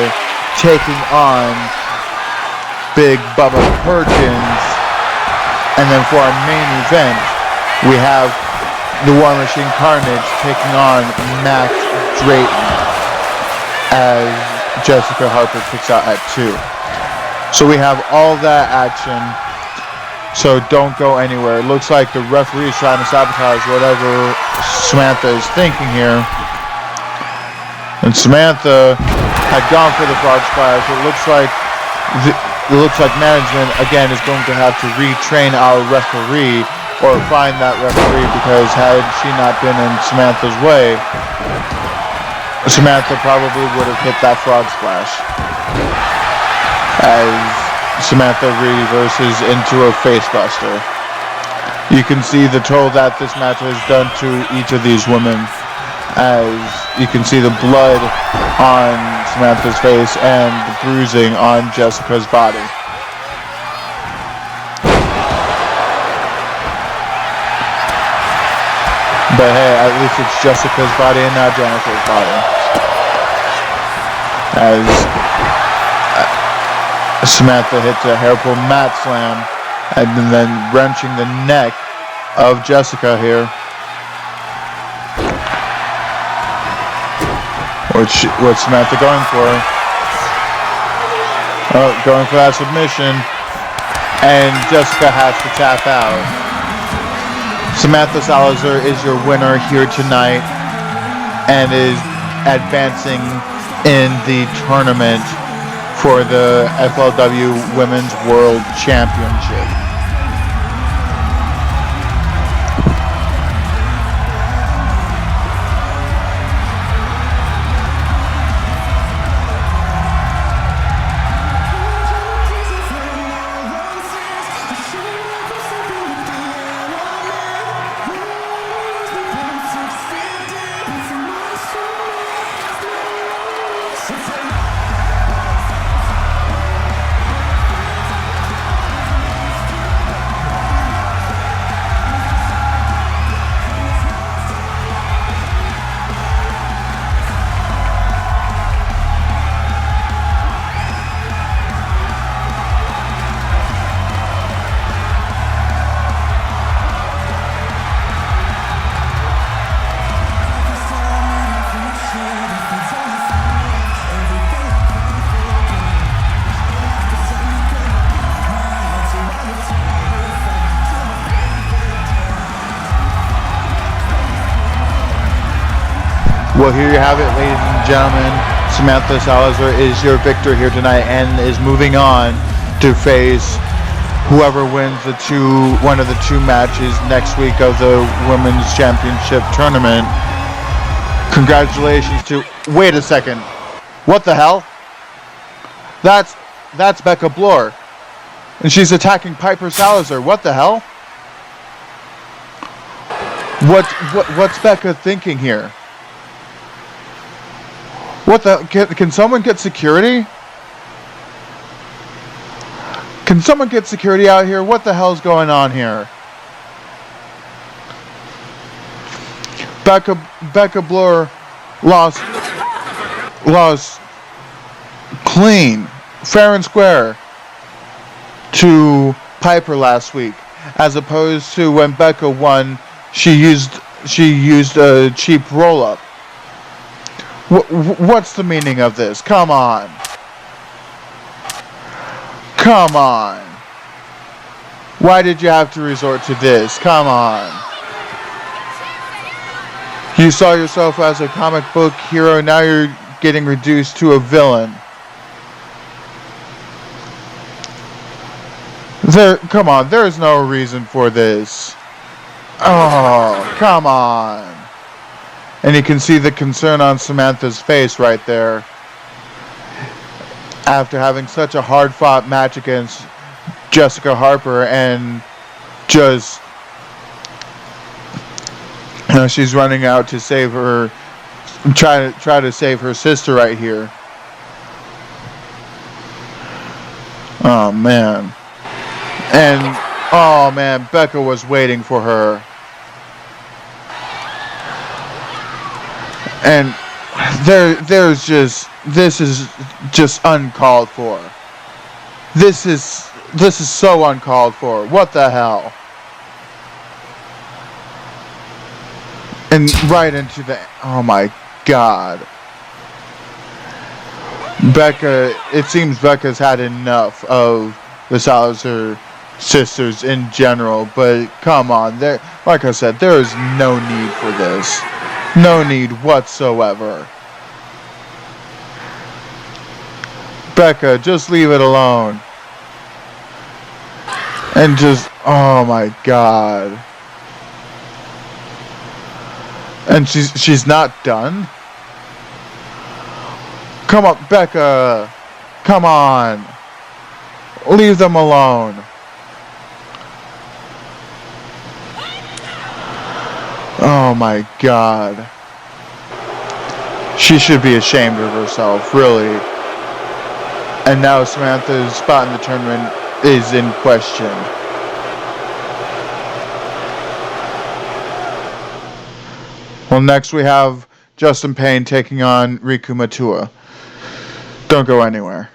taking on Big Bubba Perkins. And then for our main event, we have the War Machine KARNAGE taking on Max Drayton as Jessica Harper kicks out at 2. So we have all that action, so don't go anywhere. It looks like the referee is trying to sabotage whatever Samantha is thinking here. And Samantha had gone for the frog splash. It looks like management again is going to have to retrain our referee or find that referee, because had she not been in Samantha's way, Samantha probably would have hit that frog splash. As Samantha reverses into a facebuster. You can see the toll that this match has done to each of these women, as you can see the blood on Samantha's face and the bruising on Jessica's body. But hey, at least it's Jessica's body and not Jennifer's body. As Samantha hits a hairpul mat slam and then wrenching the neck of Jessica here. What's Samantha going for? Oh, going for that submission. And Jessica has to tap out. Samantha Salizer is your winner here tonight and is advancing in the tournament for the FLW Women's World Championship. Well, here you have it, ladies and gentlemen. Samantha Salizer is your victor here tonight and is moving on to face whoever wins one of the two matches next week of the Women's Championship Tournament. Congratulations to... Wait a second. What the hell? That's Becca Bloor. And she's attacking Piper Salizer. What the hell? What's Becca thinking here? What the... Can someone get security? Can someone get security out here? What the hell's going on here? Becca Bloor lost clean, fair and square to Piper last week, as opposed to when Becca won, she used a cheap roll-up. What's the meaning of this? Come on. Come on. Why did you have to resort to this? Come on. You saw yourself as a comic book hero, now you're getting reduced to a villain. Come on, there's no reason for this. Oh, come on. And you can see the concern on Samantha's face right there. After having such a hard-fought match against Jessica Harper and just... she's running out to save her, try to save her sister right here. Oh man. And oh man, Becca was waiting for her. And this is just uncalled for. This is so uncalled for. What the hell? And right into the... Oh my god. Becca... It seems Becca's had enough of the Salizer sisters in general, but come on. Like I said, there is no need for this. No need whatsoever. Becca, just leave it alone. And just... Oh my god. And she's not done? Come on, Becca. Come on. Leave them alone. Oh my god. She should be ashamed of herself, really. And now Samantha's spot in the tournament is in question. Well, next we have Justin Payne taking on Riku Matua. Don't go anywhere.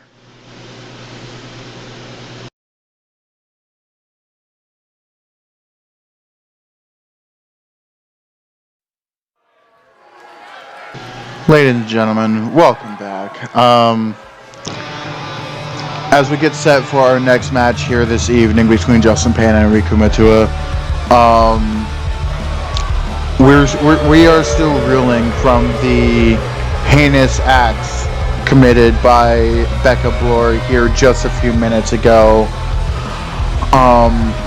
Ladies and gentlemen, welcome back. As we get set for our next match here this evening between Justin Payne and Riku Matua, we are still reeling from the heinous acts committed by Becca Bloor here just a few minutes ago.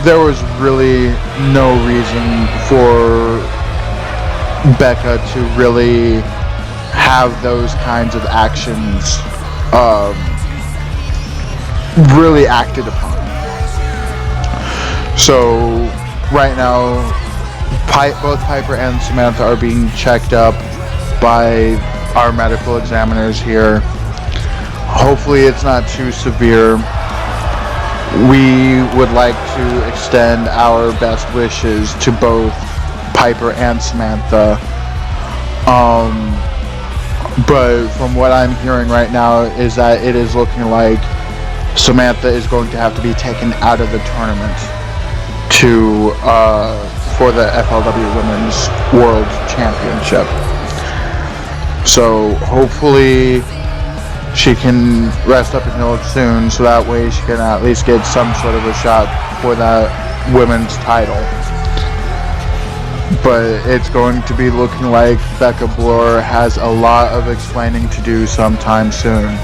There was really no reason for Becca to really have those kinds of actions really acted upon. So right now, both Piper and Samantha are being checked up by our medical examiners here. Hopefully it's not too severe. We would like to extend our best wishes to both Piper and Samantha. But from what I'm hearing right now is that it is looking like Samantha is going to have to be taken out of the tournament for the FLW Women's World Championship. So hopefully she can rest up and heal soon, so that way she can at least get some sort of a shot for that women's title. but it's going to be looking like Becca Bloor has a lot of explaining to do sometime soon.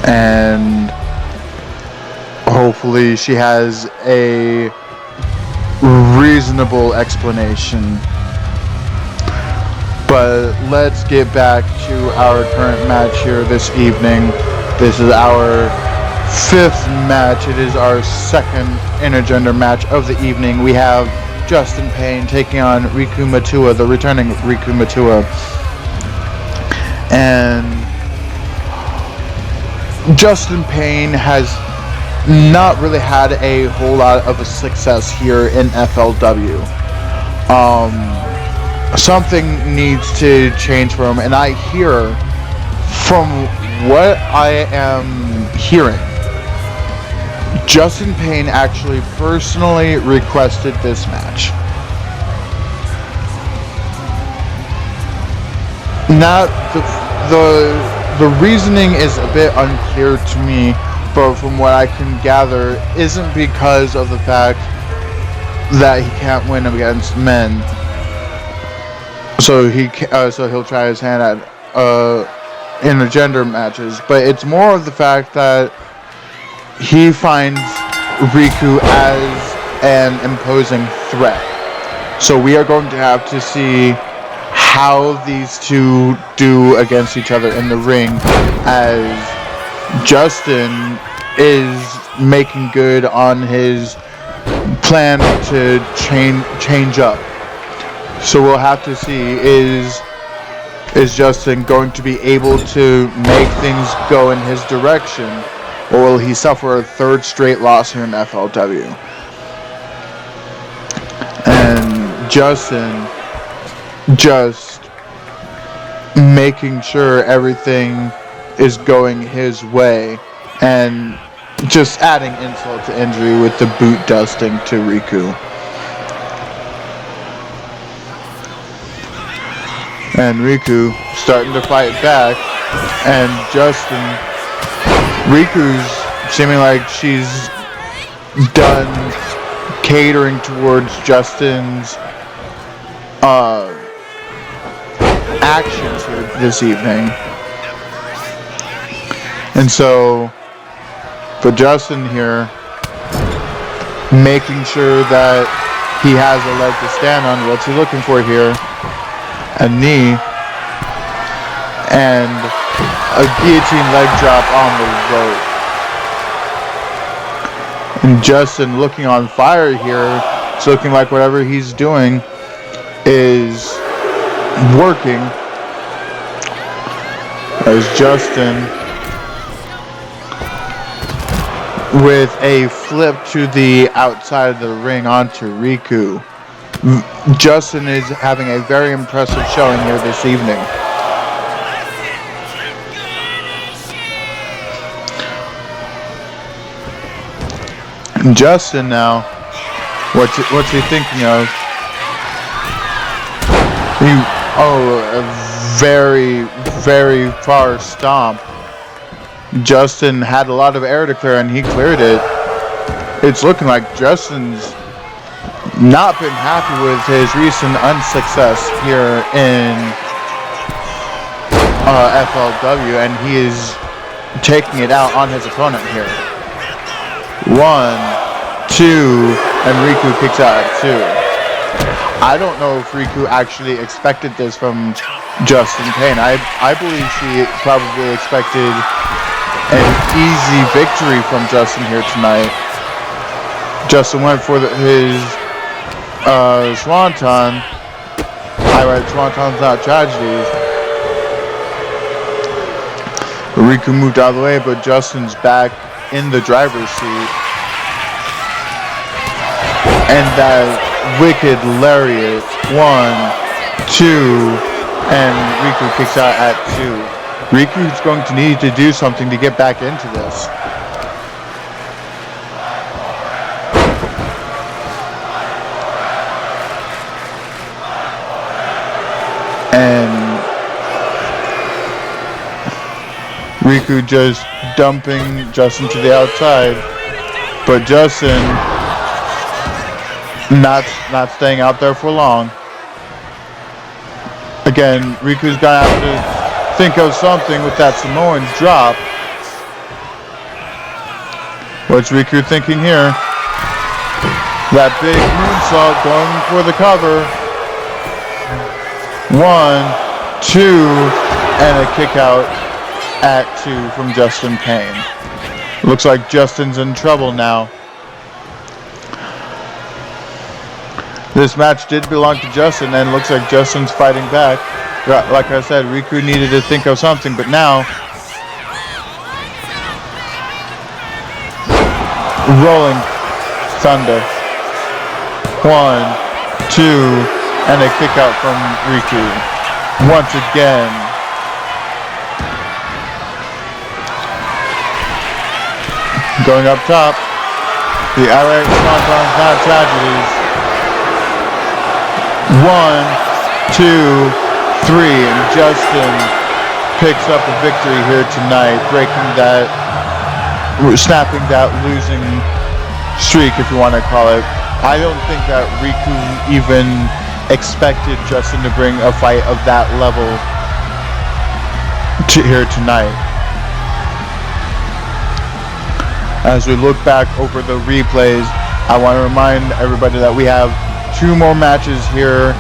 And hopefully she has a reasonable explanation. But let's get back to our current match here this evening. This is our 5th match. It is our 2nd intergender match of the evening. We have Justin Payne taking on Riku Matua, the returning Riku Matua. And Justin Payne has not really had a whole lot of a success here in FLW. Something needs to change for him, and I hear, from what I am hearing, Justin Payne actually personally requested this match. Now, the reasoning is a bit unclear to me, but from what I can gather, isn't because of the fact that he can't win against men. So he'll try his hand at intergender matches, but it's more of the fact that he finds Riku as an imposing threat. So we are going to have to see how these two do against each other in the ring, as Justin is making good on his plan to change up. So we'll have to see, is Justin going to be able to make things go in his direction, or will he suffer a 3rd straight loss here in FLW? And Justin just making sure everything is going his way, and just adding insult to injury with the boot dusting to Riku. And Riku starting to fight back, and Riku's seeming like she's done catering towards Justin's actions here this evening. And so, for Justin here, making sure that he has a leg to stand on. What's he looking for here? A knee, and a guillotine leg drop on the rope. And Justin looking on fire here. It's looking like whatever he's doing is working, as Justin with a flip to the outside of the ring onto Riku. Justin is having a very impressive showing here this evening. Justin now, what's he thinking of? A very, very far stomp. Justin had a lot of air to clear and he cleared it. It's looking like Justin's not been happy with his recent unsuccess here in FLW, and he is taking it out on his opponent here. 1, 2, and Riku kicks out at 2. I don't know if Riku actually expected this from Justin Payne. I believe she probably expected an easy victory from Justin here tonight. Justin went for his Swanton. Alright, Swanton's not tragedies. Riku moved out of the way, but Justin's back in the driver's seat. And that wicked lariat. 1, 2, and Riku kicks out at 2. Riku's going to need to do something to get back into this. And Riku just dumping Justin to the outside, but Justin not staying out there for long. Again, Riku's gonna have to think of something with that Samoan drop. What's Riku thinking here? That big moonsault going for the cover. 1, 2, and a kick out at 2 from Justin Payne. Looks like Justin's in trouble now. This match did belong to Justin, and it looks like Justin's fighting back. Like I said, Riku needed to think of something, but now rolling thunder. 1, 2, and a kick out from Riku. Once again. Going up top. The irate Swanton Cloud Tragedies. 1, 2, 3, and Justin picks up a victory here tonight, snapping that losing streak, if you want to call it. I don't think that Riku even expected Justin to bring a fight of that level here tonight. As we look back over the replays, I want to remind everybody that we have 2 more matches here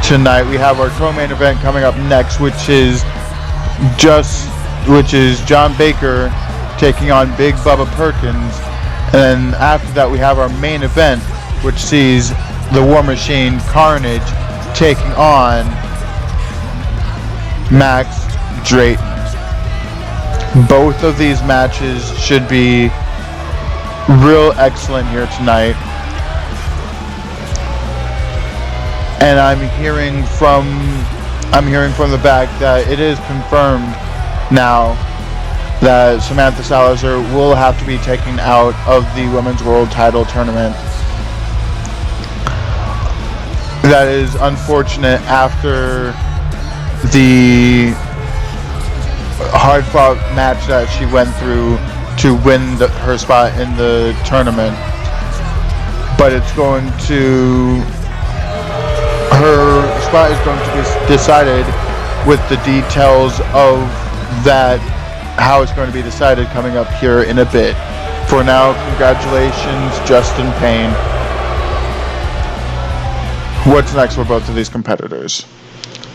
tonight. We have our co-main event coming up next, which is John Baker taking on Big Bubba Perkins. And then after that, we have our main event, which sees the War Machine KARNAGE taking on Max Drayton. Both of these matches should be real excellent here tonight. And I'm hearing from the back that it is confirmed now that Samantha Salizer will have to be taken out of the Women's World Title Tournament. That is unfortunate after the hard-fought match that she went through to win her spot in the tournament. But her spot is going to be decided with the details of that, how it's going to be decided, coming up here in a bit. For now, congratulations, Justin Payne. What's next for both of these competitors?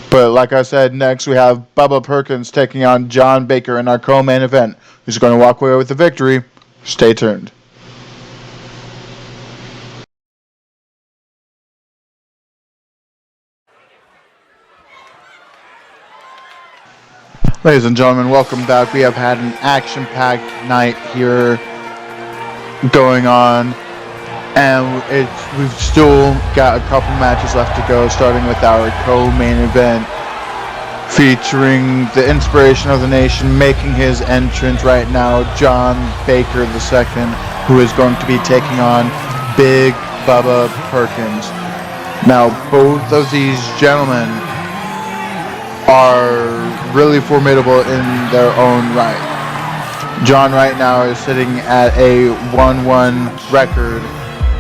But like I said, next we have Bubba Perkins taking on John Baker in our co-main event. Who's going to walk away with the victory? Stay tuned. Ladies and gentlemen, welcome back. We have had an action-packed night here going on, and we've still got a couple matches left to go, starting with our co-main event, featuring the inspiration of the nation making his entrance right now, John Baker II, who is going to be taking on Big Bubba Perkins. Now, both of these gentlemen are really formidable in their own right. John right now is sitting at a 1-1 record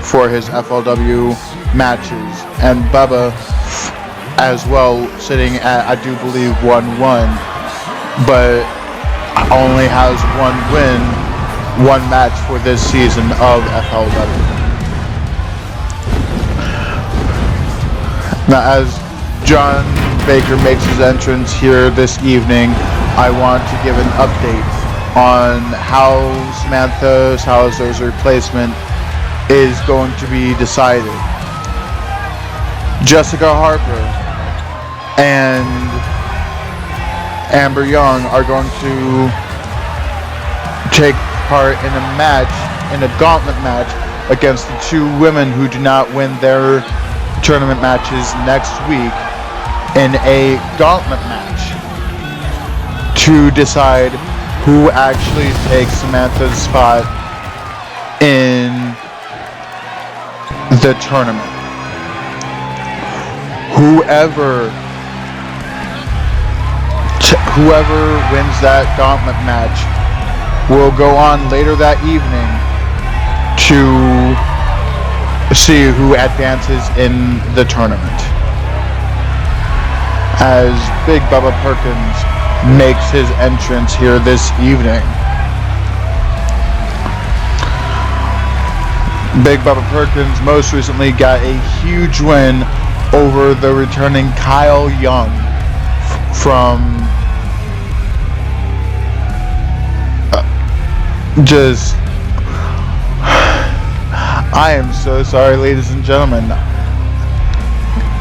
for his FLW matches, and Bubba as well sitting at, I do believe, 1-1, but only has 1 win, 1 match for this season of FLW. Now, as John Baker makes his entrance here this evening, I want to give an update on how Samantha Salizer's replacement is going to be decided. Jessica Harper and Amber Young are going to take part in a gauntlet match against the 2 women who do not win their tournament matches next week, in a gauntlet match to decide who actually takes Samantha's spot in the tournament. Whoever wins that gauntlet match will go on later that evening to see who advances in the tournament. As Big Bubba Perkins makes his entrance here this evening. Big Bubba Perkins most recently got a huge win over the returning Kyle Young from I am so sorry, ladies and gentlemen.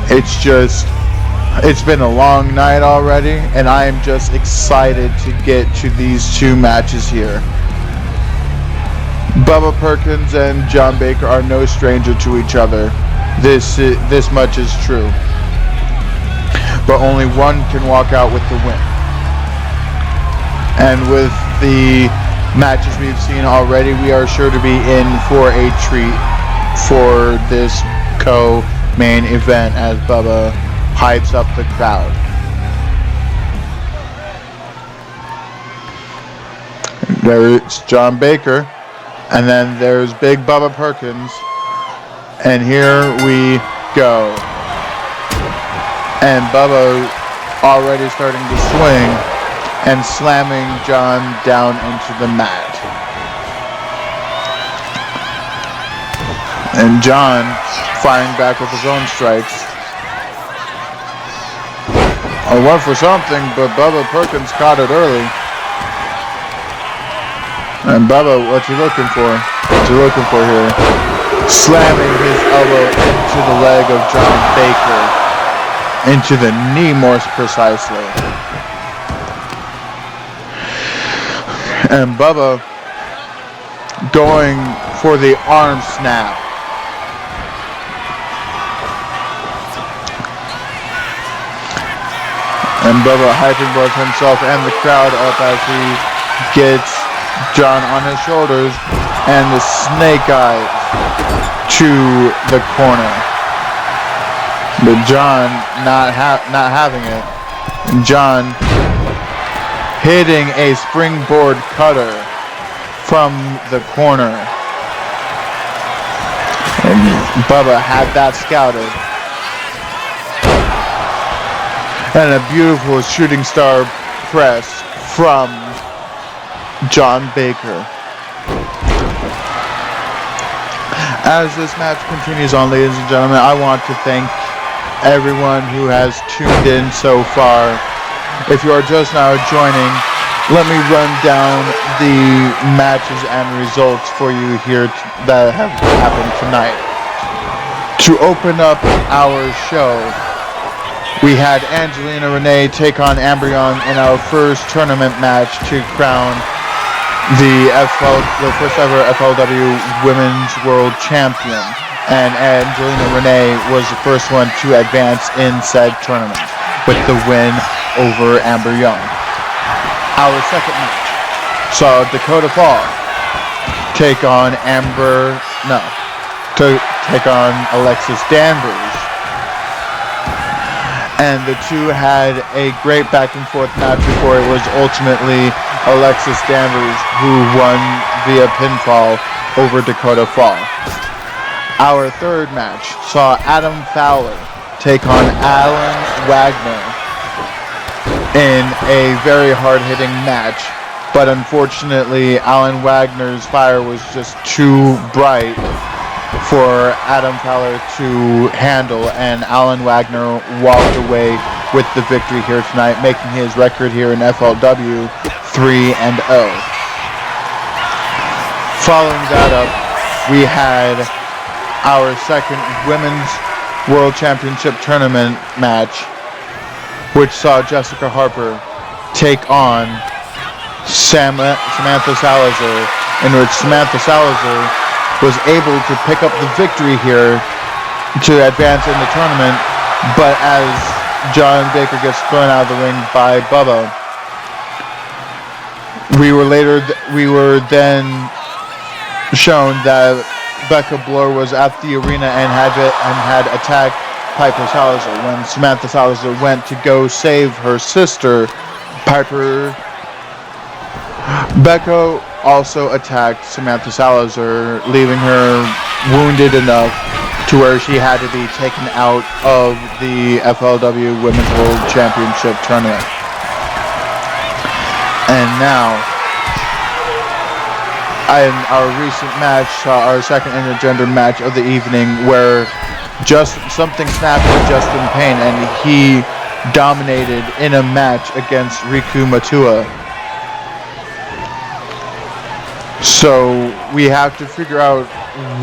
It's been a long night already, and I am just excited to get to these two matches here. Bubba Perkins and John Baker are no stranger to each other. This much is true. But only one can walk out with the win. And with the matches we've seen already, we are sure to be in for a treat for this co-main event as Bubba hypes up the crowd. There's John Baker, and then there's Big Bubba Perkins, and here we go. And Bubba already starting to swing and slamming John down into the mat. And John firing back with his own strikes. I went for something, but Bubba Perkins caught it early. And Bubba, what's he looking for? What's he looking for here? Slamming his elbow into the leg of John Baker. Into the knee, more precisely. And Bubba going for the arm snap. And Bubba hyping both himself and the crowd up as he gets John on his shoulders and the snake eyes to the corner. But John not having it. And John hitting a springboard cutter from the corner. And Bubba had that scouted. And a beautiful shooting star press from John Baker. As this match continues on, ladies and gentlemen, I want to thank everyone who has tuned in so far. If you are just now joining, let me run down the matches and results for you here that have happened tonight. To open up our show, we had Angelina Renee take on Amber Young in our first tournament match to crown the first ever FLW Women's World Champion. And Angelina Renee was the first one to advance in said tournament with the win over Amber Young. Our second match saw Dakota Fall take on Alexis Danvers. And the two had a great back and forth match before it was ultimately Alexis Danvers who won via pinfall over Dakota Fall. Our third match saw Adam Fowler take on Alan Wagner in a very hard-hitting match, but unfortunately Alan Wagner's fire was just too bright for Adam Fowler to handle, and Alan Wagner walked away with the victory here tonight, making his record here in FLW 3-0. Following that up, we had our second Women's World Championship Tournament match, which saw Jessica Harper take on Samantha Salizer, in which Samantha Salizer was able to pick up the victory here to advance in the tournament, but as John Baker gets thrown out of the ring by Bubba, we were then shown that Becca Bloor was at the arena and had attacked Piper Salizer. When Samantha Salizer went to go save her sister, Becca also attacked Samantha Salizer, leaving her wounded enough to where she had to be taken out of the FLW Women's World Championship tournament. And now, in our recent match, our second intergender match of the evening, where something snapped with Justin Payne and he dominated in a match against Riku Matua. So we have to figure out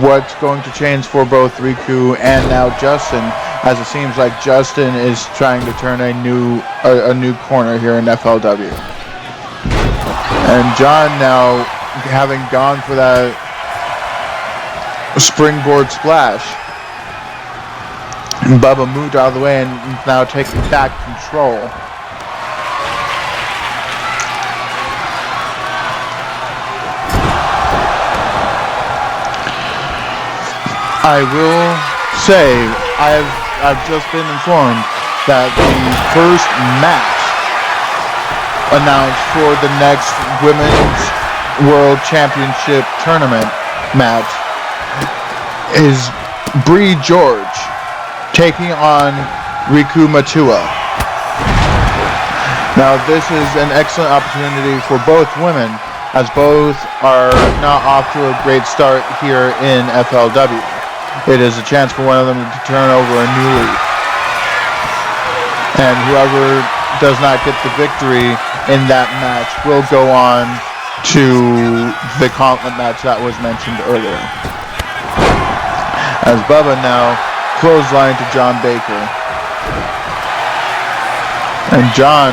what's going to change for both Riku and now Justin, as it seems like Justin is trying to turn a new corner here in FLW. And John, now having gone for that springboard splash, and Bubba moved out of the way and now taking back control. I will say I've just been informed that the first match announced for the next Women's World Championship tournament match is Bree George taking on Riku Matua. Now this is an excellent opportunity for both women, as both are not off to a great start here in FLW. It is a chance for one of them to turn over a new leaf. And whoever does not get the victory in that match will go on to the gauntlet match that was mentioned earlier. As Bubba now clothesline to John Baker. And John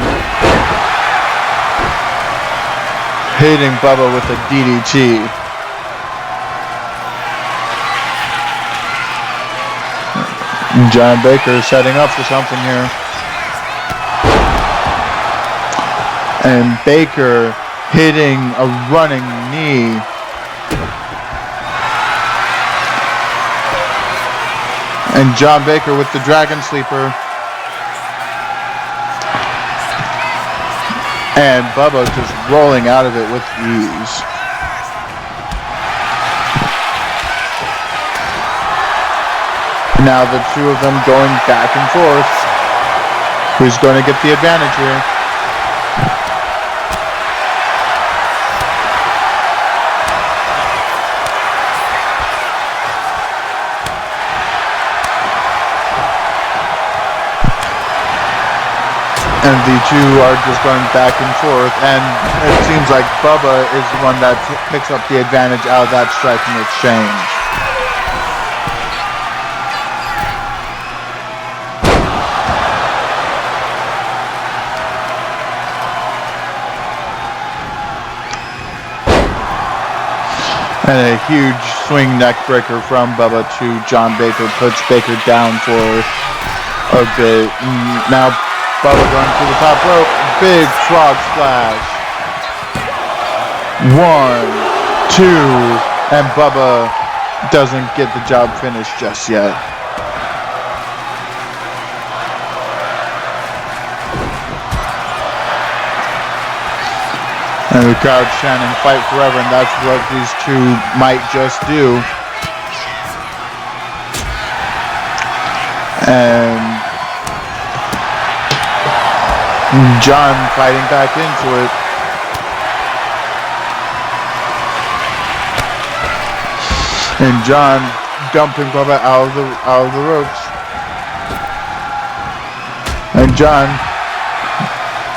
hitting Bubba with a DDT. John Baker setting up for something here. And Baker hitting a running knee. And John Baker with the Dragon Sleeper. And Bubba just rolling out of it with ease. Now the two of them going back and forth. Who's going to get the advantage here? And the two are just going back and forth, and it seems like Bubba is the one that picks up the advantage out of that striking exchange. And a huge swing neck breaker from Bubba to John Baker puts Baker down for a bit. Now Bubba going to the top rope. Big frog splash. 1, 2, and Bubba doesn't get the job finished just yet. And the crowd chanting "Fight Forever," and that's what these two might just do. And John fighting back into it. And John dumping Bubba out of the ropes. And John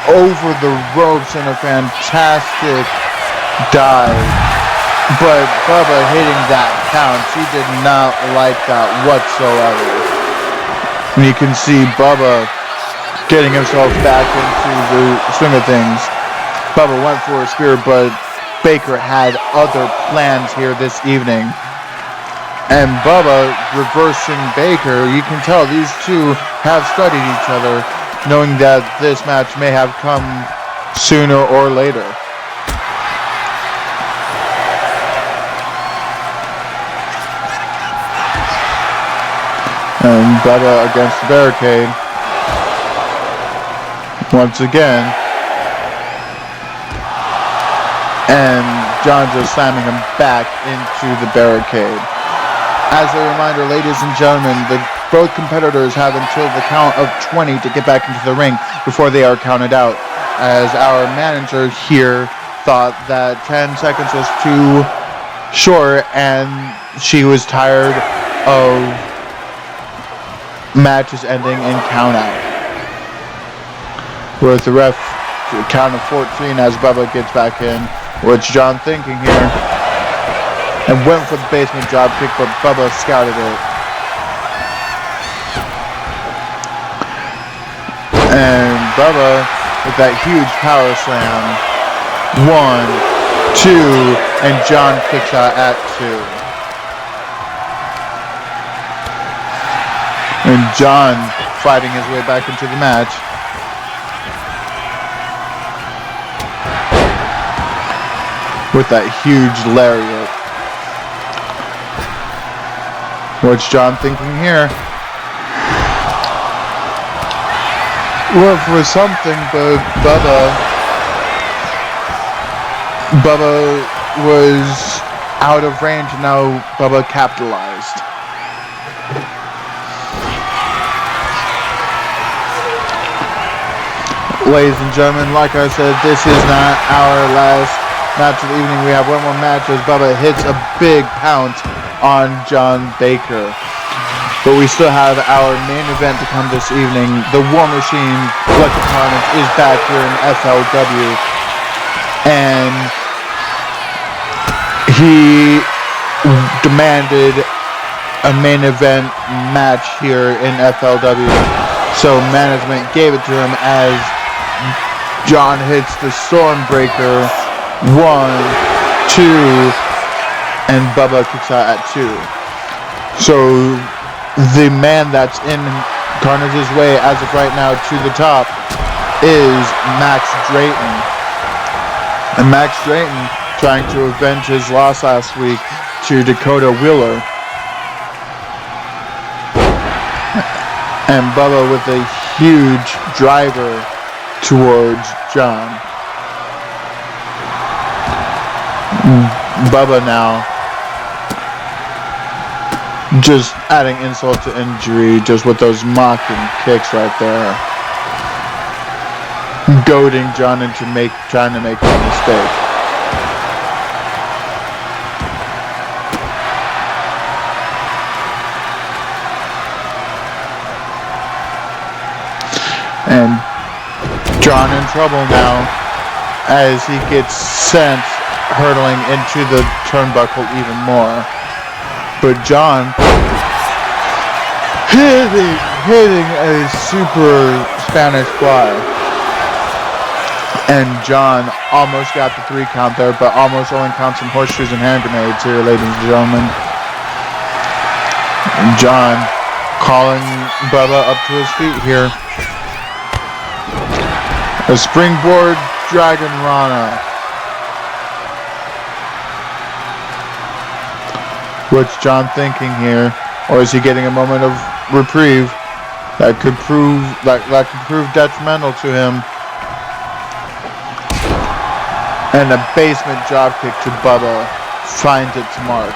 over the ropes in a fantastic dive. But Bubba hitting that count. He did not like that whatsoever. And you can see Bubba getting himself back into the swing of things. Bubba went for a spear, but Baker had other plans here this evening. And Bubba reversing Baker. You can tell these two have studied each other, knowing that this match may have come sooner or later. And Bubba against the barricade. Once again. And John just slamming him back into the barricade. As a reminder, ladies and gentlemen, both competitors have until the count of 20 to get back into the ring before they are counted out, as our manager here thought that 10 seconds was too short and she was tired of matches ending in count out. With the ref count of 14 as Bubba gets back in. What's John thinking here? And went for the basement drop kick, but Bubba scouted it. And Bubba with that huge power slam. 1, 2, and John kicks out at 2. And John fighting his way back into the match. With that huge lariat. What's John thinking here? Went for something, but Bubba was out of range, and now Bubba capitalized. Ladies and gentlemen, like I said, this is not our last match of the evening. We have one more match as Bubba hits a big pounce on John Baker. But we still have our main event to come this evening. The War Machine Collective Carnage is back here in FLW. And he demanded a main event match here in FLW. So management gave it to him as John hits the Stormbreaker. 1, 2, and Bubba kicks out at 2. So the man that's in Carnage's way as of right now to the top is Max Drayton. And Max Drayton trying to avenge his loss last week to Dakota Wheeler. And Bubba with a huge driver towards John. Bubba now just adding insult to injury, just with those mocking kicks right there. Goading John into trying to make a mistake. And John in trouble now as he gets sent hurtling into the turnbuckle even more. But John hitting a super Spanish fly. And John almost got the 3 count there, but almost only counts some horseshoes and hand grenades here, ladies and gentlemen. And John calling Bubba up to his feet here. A springboard Dragon Rana. What's John thinking here? Or is he getting a moment of reprieve that could prove detrimental to him? And a basement dropkick to Bubba finds it to mark.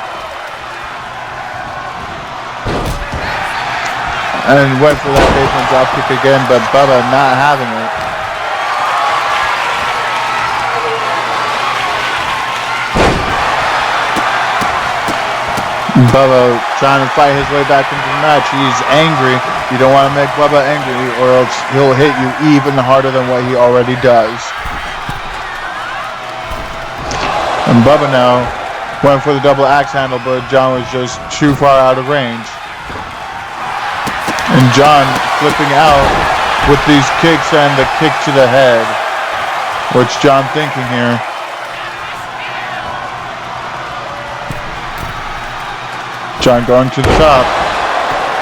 And went for that basement dropkick again, but Bubba not having it. Bubba trying to fight his way back into the match. He's angry. You don't want to make Bubba angry or else he'll hit you even harder than what he already does. And Bubba now went for the double axe handle, but John was just too far out of range. And John flipping out with these kicks and the kick to the head. What's John thinking here? John going to the top,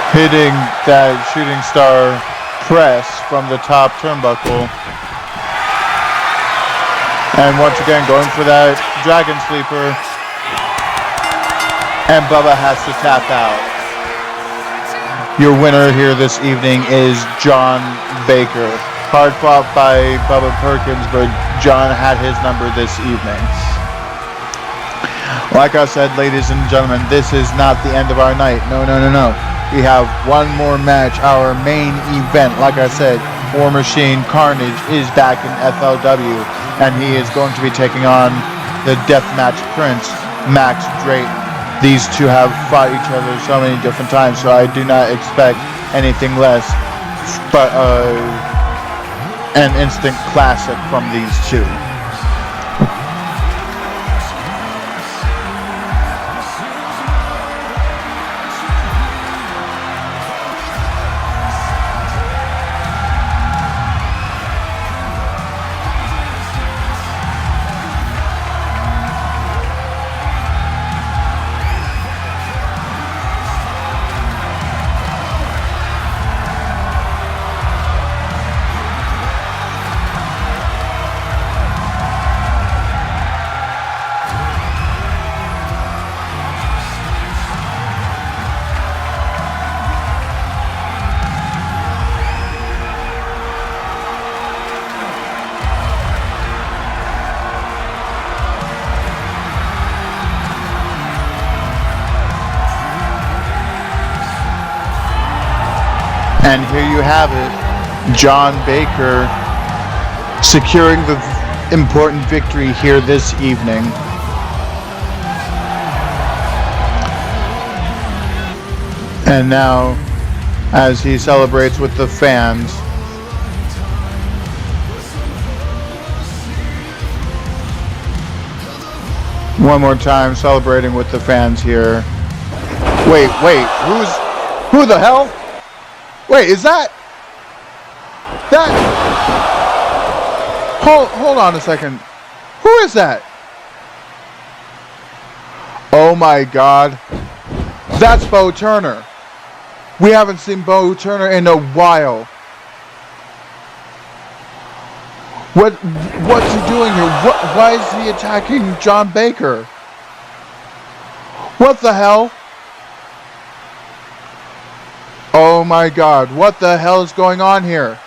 hitting that shooting star press from the top turnbuckle. And once again going for that dragon sleeper. And Bubba has to tap out. Your winner here this evening is John Baker. Hard fought by Bubba Perkins, but John had his number this evening. Like I said, ladies and gentlemen, this is not the end of our night. No, no, no, no. We have one more match, our main event. Like I said, War Machine KARNAGE is back in FLW, and he is going to be taking on the Deathmatch Prince, Max Drayton. These two have fought each other so many different times, so I do not expect anything less but an instant classic from these two. And here you have it, John Baker securing the important victory here this evening. And now, as he celebrates with the fans, one more time celebrating with the fans here. Wait, who the hell? Wait, is that? Hold on a second. Who is that? Oh my God. That's Bo Turner. We haven't seen Bo Turner in a while. What's he doing here? Why is he attacking John Baker? What the hell? Oh my God, what the hell is going on here?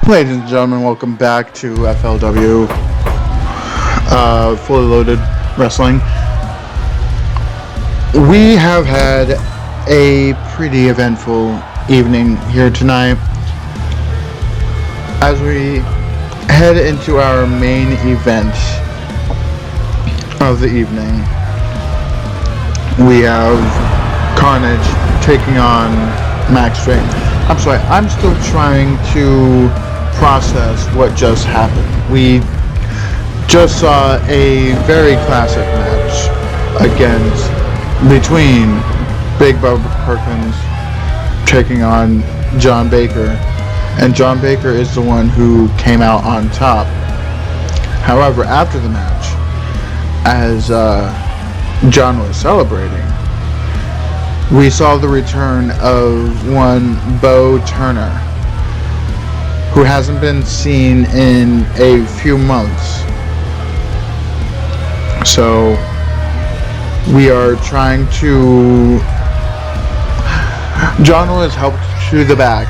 Ladies and gentlemen, welcome back to FLW, Fully Loaded Wrestling. We have had a pretty eventful evening here tonight. As we head into our main event of the evening, we have KARNAGE taking on Max Drayton. I'm sorry, I'm still trying to process what just happened. We just saw a very classic match between Big Bubba Perkins taking on John Baker, and John Baker is the one who came out on top. However, after the match, as John was celebrating, we saw the return of one Bo Turner, who hasn't been seen in a few months. So we are trying to... John was helped to the back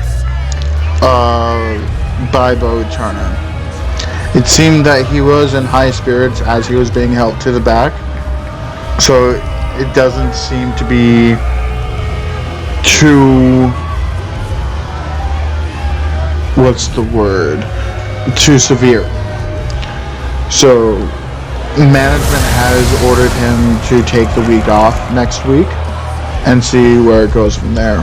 by Bo Turner. It seemed that he was in high spirits as he was being helped to the back. So it doesn't seem to be too... too severe. So management has ordered him to take the week off next week and see where it goes from there.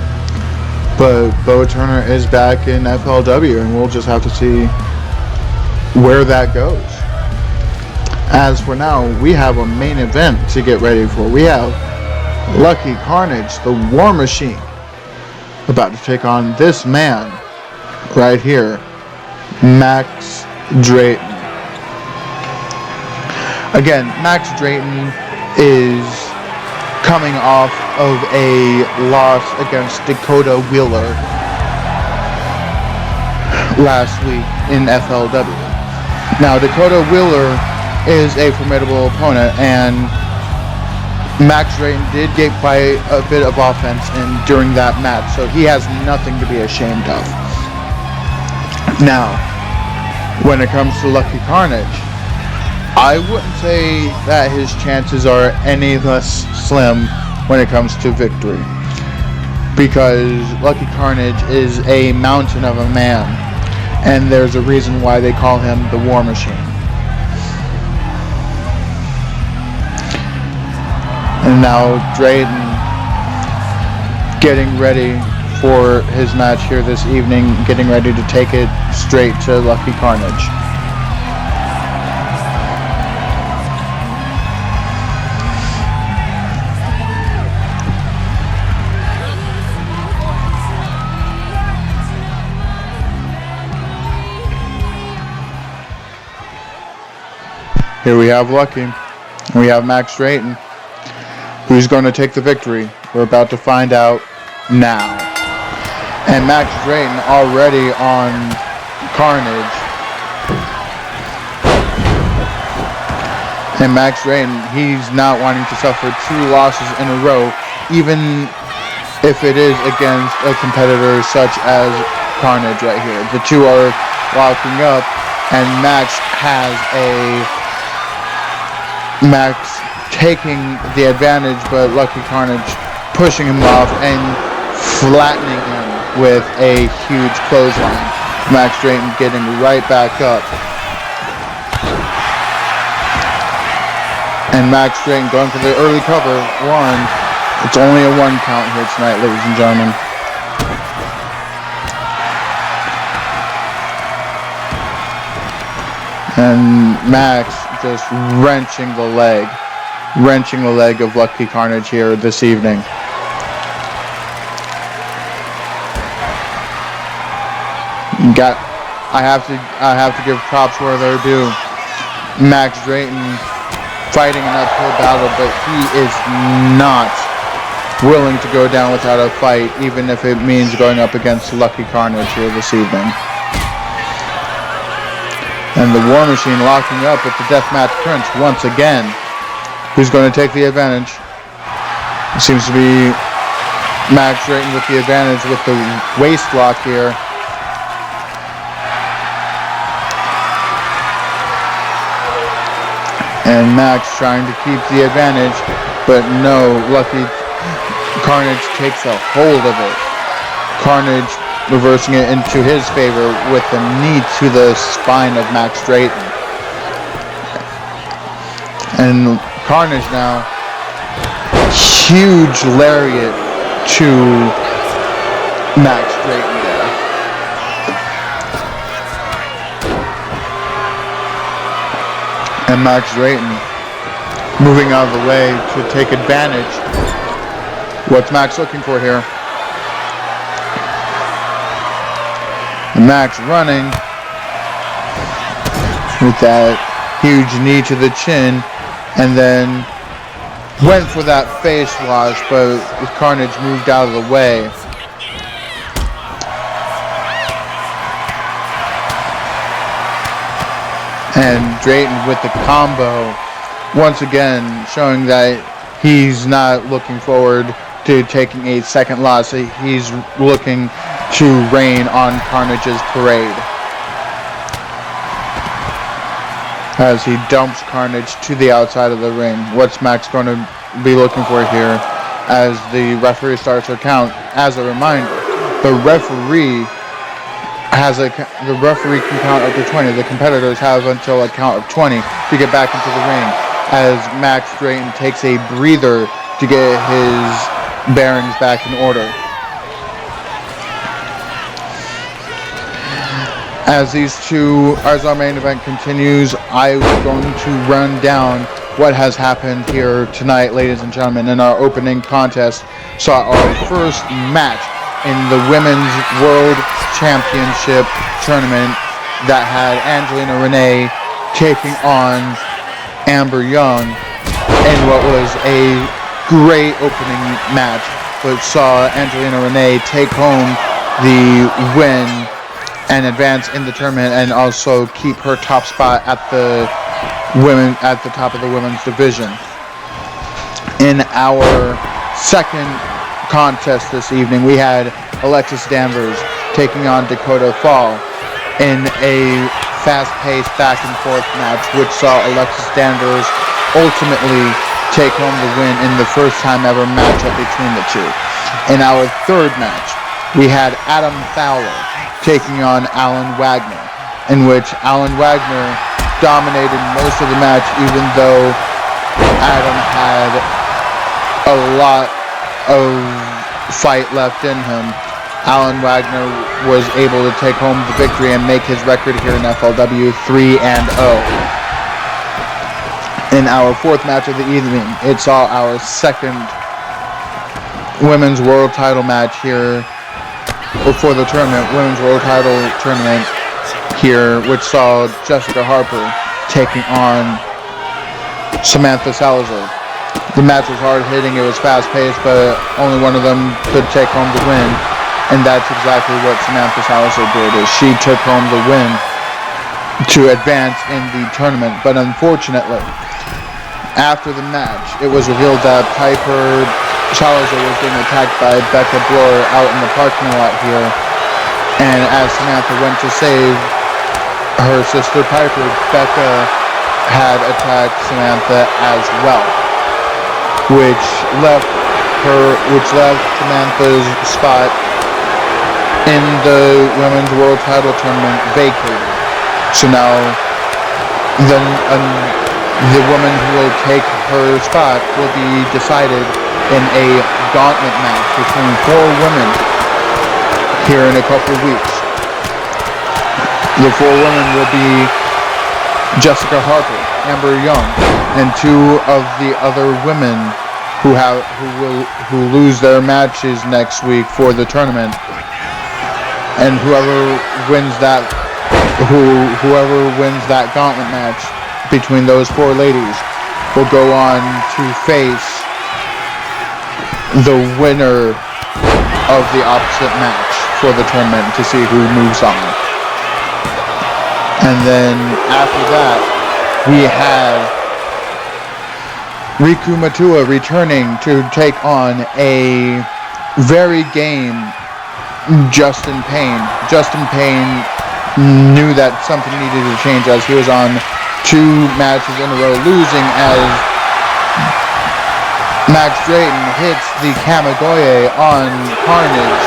But Bo Turner is back in FLW, and we'll just have to see where that goes. As for now, we have a main event to get ready for. We have Lucky KARNAGE, the War Machine, about to take on this man right here, Max Drayton. Again, Max Drayton is coming off of a loss against Dakota Wheeler last week in FLW. Now, Dakota Wheeler is a formidable opponent, and Max Drayton did get quite a bit of offense during that match, so he has nothing to be ashamed of. Now, when it comes to Lucky Carnage, I wouldn't say that his chances are any less slim when it comes to victory, because Lucky Carnage is a mountain of a man, and there's a reason why they call him the War Machine. And now Drayton getting ready for his match here this evening, getting ready to take it straight to Lucky Carnage. Here we have Lucky, and we have Max Drayton. Who's going to take the victory? We're about to find out now. And Max Drayton already on Carnage. And Max Drayton, he's not wanting to suffer 2 losses in a row, even if it is against a competitor such as Carnage right here. The two are locking up, and Max taking the advantage, but Lucky Carnage pushing him off and flattening him with a huge clothesline. Max Drayton getting right back up. And Max Drayton going for the early cover. 1. It's only a 1 count here tonight, ladies and gentlemen. And Max just wrenching the leg of Lucky Carnage here this evening. I have to give props where they're due. Max Drayton fighting an uphill battle, but he is not willing to go down without a fight, even if it means going up against Lucky Carnage here this evening. And the War Machine locking up with the Deathmatch Prince once again. Who's going to take the advantage? It seems to be Max Drayton with the advantage with the waist lock here. And Max trying to keep the advantage, but no, Lucky Carnage takes a hold of it. Carnage reversing it into his favor with the knee to the spine of Max Drayton. And Carnage now, huge lariat to Max Drayton there. And Max Drayton moving out of the way to take advantage. What's Max looking for here? And Max running with that huge knee to the chin, and then went for that face wash, but Carnage moved out of the way. And Drayton with the combo, once again showing that he's not looking forward to taking a second loss. He's looking to rain on Carnage's parade, as he dumps Carnage to the outside of the ring. What's Max going to be looking for here as the referee starts to count? As a reminder, the referee can count up to 20. The competitors have until a count of 20 to get back into the ring, as Max Drayton takes a breather to get his bearings back in order. As our main event continues, I'm going to run down what has happened here tonight, ladies and gentlemen. In our opening contest, saw our first match in the Women's World Championship tournament that had Angelina Renee taking on Amber Young in what was a great opening match, but saw Angelina Renee take home the win and advance in the tournament, and also keep her top spot at the top of the women's division. In our second contest this evening, we had Alexis Danvers taking on Dakota Fall in a fast-paced back-and-forth match, which saw Alexis Danvers ultimately take home the win in the first time ever matchup between the two. In our third match, we had Adam Fowler taking on Alan Wagner, in which Alan Wagner dominated most of the match, even though Adam had a lot of fight left in him. Alan Wagner was able to take home the victory and make his record here in FLW 3-0. In our fourth match of the evening, it saw our second women's world title match here for the tournament, women's world title tournament here, which saw Jessica Harper taking on Samantha Salizer. The match was hard-hitting, it was fast-paced, but only one of them could take home the win, and that's exactly what Samantha Salizer did, is she took home the win to advance in the tournament. But unfortunately, after the match, it was revealed that Piper Salizer was being attacked by Becca Bloor out in the parking lot here, and as Samantha went to save her sister Piper, Becca had attacked Samantha as well, which left Samantha's spot in the women's world title tournament vacated. So now the woman who will take her spot will be decided in a gauntlet match between 4 women here in a couple of weeks. The 4 women will be Jessica Harper, Amber Young, and 2 of the other women who lose their matches next week for the tournament. And whoever wins that gauntlet match between those 4 ladies will go on to face the winner of the opposite match for the tournament to see who moves on. And then after that, we have Riku Matua returning to take on a very game Justin Payne. Justin Payne knew that something needed to change as he was on 2 matches in a row losing as Max Drayton hits the Kamigoye on KARNAGE.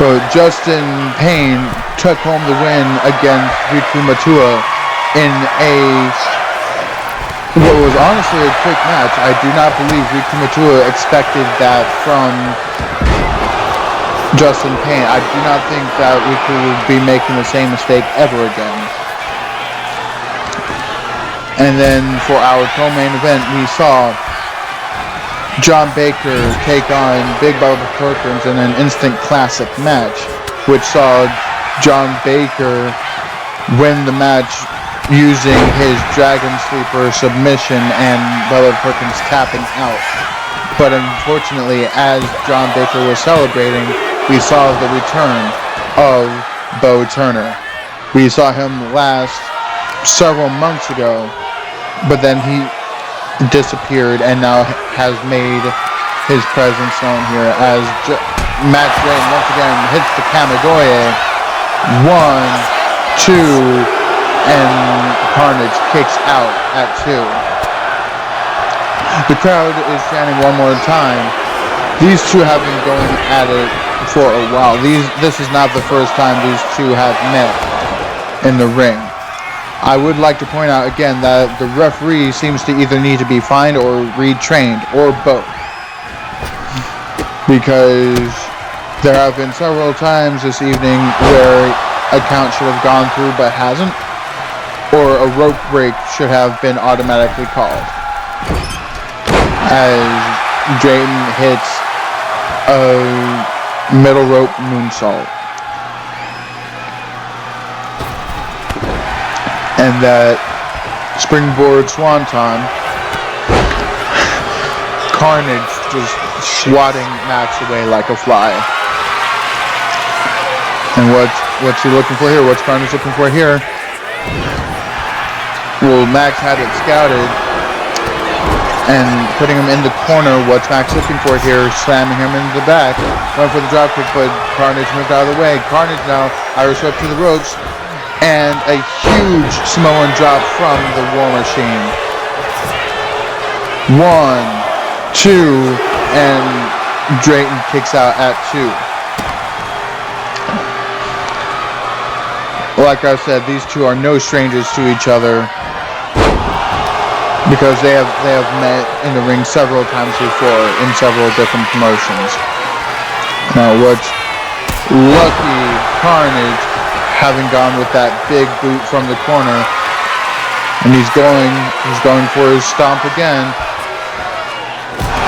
But Justin Payne took home the win against Riku Matua in what was honestly a quick match. I do not believe Riku Matua expected that from Justin Payne. I do not think that Riku will be making the same mistake ever again. And then for our co-main event, we saw John Baker take on Big Bubba Perkins in an instant classic match, which saw John Baker win the match using his Dragon Sleeper submission and Bubba Perkins tapping out. But unfortunately, as John Baker was celebrating, we saw the return of Bo Turner. We saw him last several months ago, but then he disappeared and now has made his presence known here as Max Drayton once again hits the Kamigoye. 1, 2, and KARNAGE kicks out at 2. The crowd is chanting one more time. These two have been going at it for a while. This is not the first time these two have met in the ring. I would like to point out again that the referee seems to either need to be fined or retrained, or both. Because there have been several times this evening where a count should have gone through but hasn't, or a rope break should have been automatically called, as Drayton hits a middle rope moonsault. And that springboard swanton, KARNAGE just swatting Max away like a fly. And what's he looking for here? What's Carnage looking for here? Well, Max had it scouted and putting him in the corner. What's Max looking for here? Slamming him in the back. Going for the dropkick, but Carnage moved out of the way. Carnage now Irish whip to the ropes. And a huge Samoan drop from the War Machine. 1, 2, and Drayton kicks out at 2. Like I said, these two are no strangers to each other because they have met in the ring several times before in several different promotions. Now, what's lucky Carnage having gone with that big boot from the corner, and he's going for his stomp again,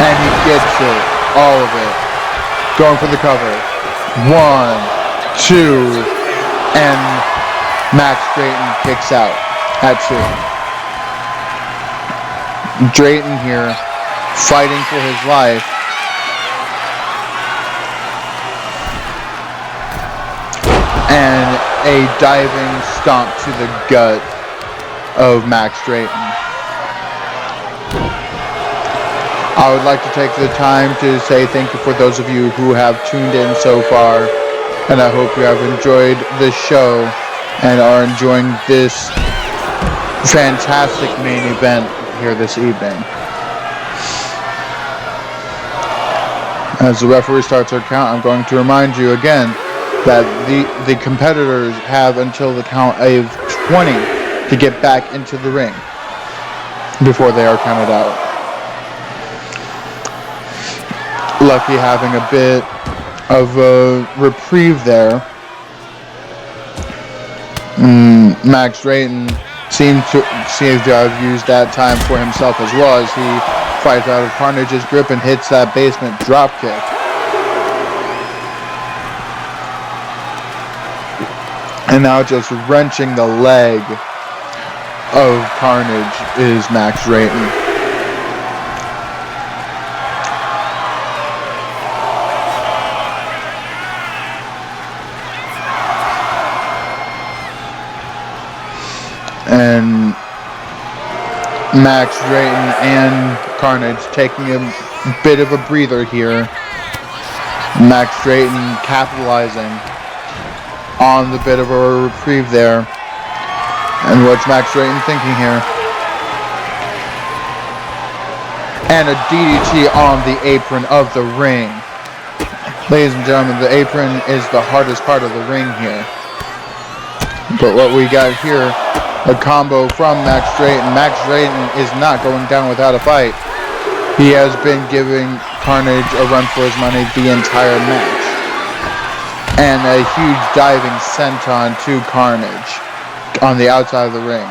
and he gets it, all of it. Going for the cover. 1, 2, and Max Drayton kicks out at 2. Drayton here fighting for his life. And a diving stomp to the gut of Max Drayton. I would like to take the time to say thank you for those of you who have tuned in so far. And I hope you have enjoyed this show and are enjoying this fantastic main event here this evening. As the referee starts her count, I'm going to remind you again that the competitors have until the count of 20 to get back into the ring before they are counted out. Lucky having a bit of a reprieve there. Max Drayton seems to have used that time for himself as well as he fights out of Carnage's grip and hits that basement dropkick. And now just wrenching the leg of Carnage is Max Drayton. And Max Drayton and Carnage taking a bit of a breather here. Max Drayton capitalizing on the bit of a reprieve there. And what's Max Drayton thinking here? And a DDT on the apron of the ring. Ladies and gentlemen, the apron is the hardest part of the ring here. But what we got here, a combo from Max Drayton. Max Drayton is not going down without a fight. He has been giving Carnage a run for his money the entire match. And a huge diving senton to Carnage on the outside of the ring.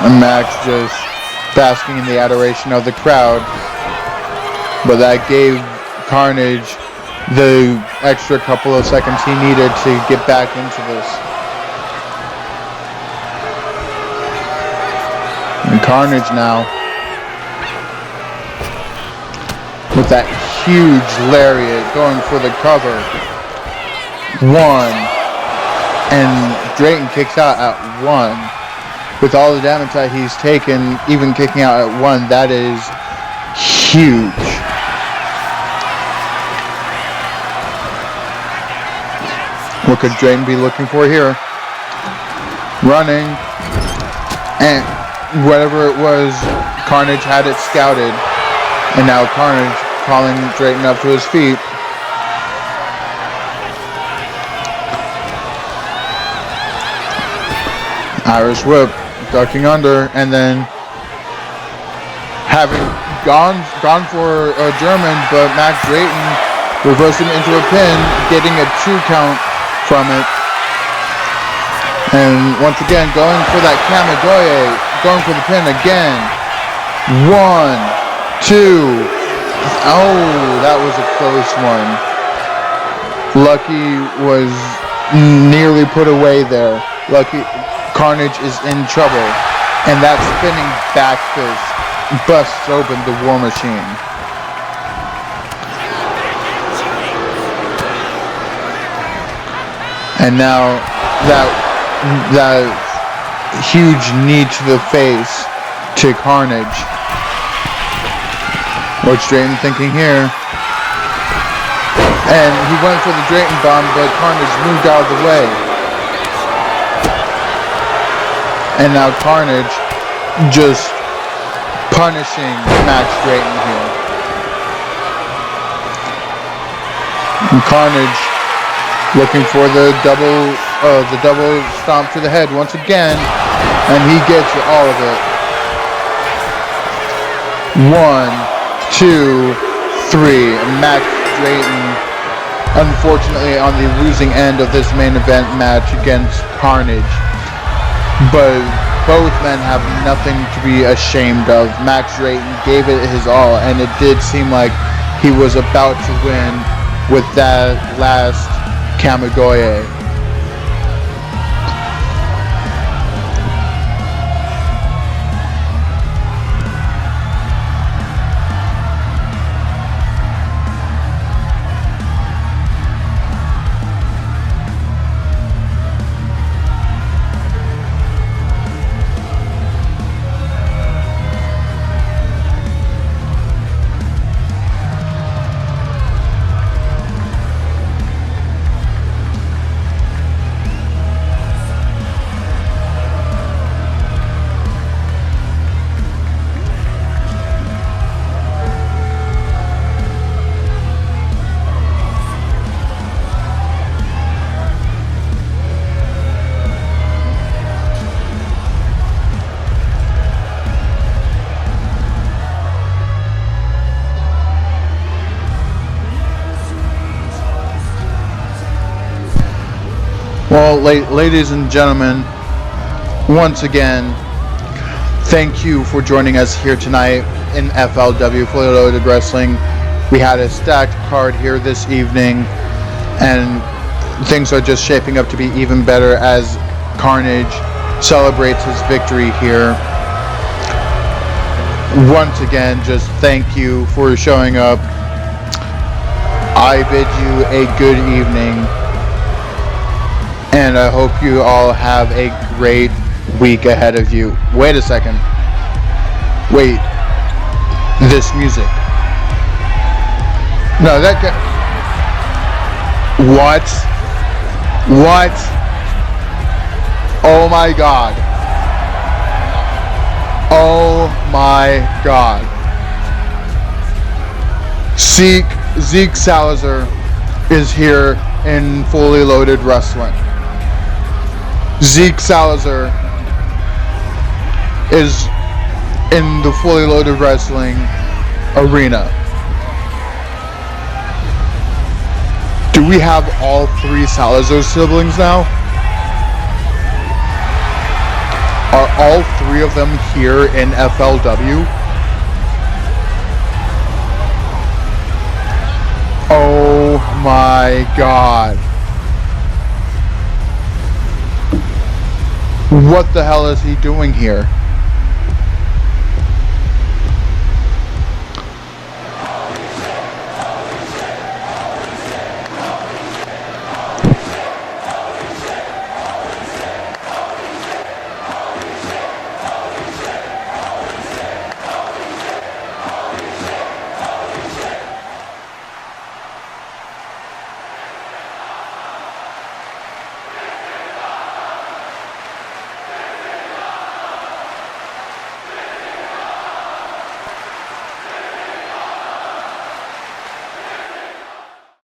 And Max just basking in the adoration of the crowd. But that gave Carnage the extra couple of seconds he needed to get back into this. And Carnage now with that huge lariat going for the cover. 1. And Drayton kicks out at 1. With all the damage that he's taken, even kicking out at 1, that is huge. What could Drayton be looking for here? Running. And whatever it was, Carnage had it scouted. And now Carnage calling Drayton up to his feet. Irish whip, ducking under, and then having gone for a German, but Max Drayton reversing into a pin, getting a 2 count from it. And once again, going for that Kamigoye, going for the pin again. 1, 2. Oh, that was a close one. Lucky was nearly put away there. Lucky, Carnage is in trouble. And that spinning back fist busts open the War Machine. And now that huge knee to the face to KARNAGE. What's Drayton thinking here? And he went for the Drayton bomb, but KARNAGE moved out of the way. And now KARNAGE just punishing Max Drayton here. And KARNAGE looking for the double stomp to the head once again, and he gets all of it. 1, 2, 3. Max Drayton, unfortunately, on the losing end of this main event match against KARNAGE. But both men have nothing to be ashamed of. Max Drayton gave it his all, and it did seem like he was about to win with that last Kamigoye. Well, ladies and gentlemen, once again, thank you for joining us here tonight in FLW, Fully Loaded Wrestling. We had a stacked card here this evening, and things are just shaping up to be even better as KARNAGE celebrates his victory here. Once again, just thank you for showing up. I bid you a good evening, and I hope you all have a great week ahead of you. Wait a second. Wait. This music. No, that guy. What? What? Oh my God. Oh my God. Zeke Salizer is here in Fully Loaded Wrestling. Zeke Salizer is in the Fully Loaded Wrestling arena. Do we have all three Salazar siblings now? Are all three of them here in FLW? Oh my God. What the hell is he doing here?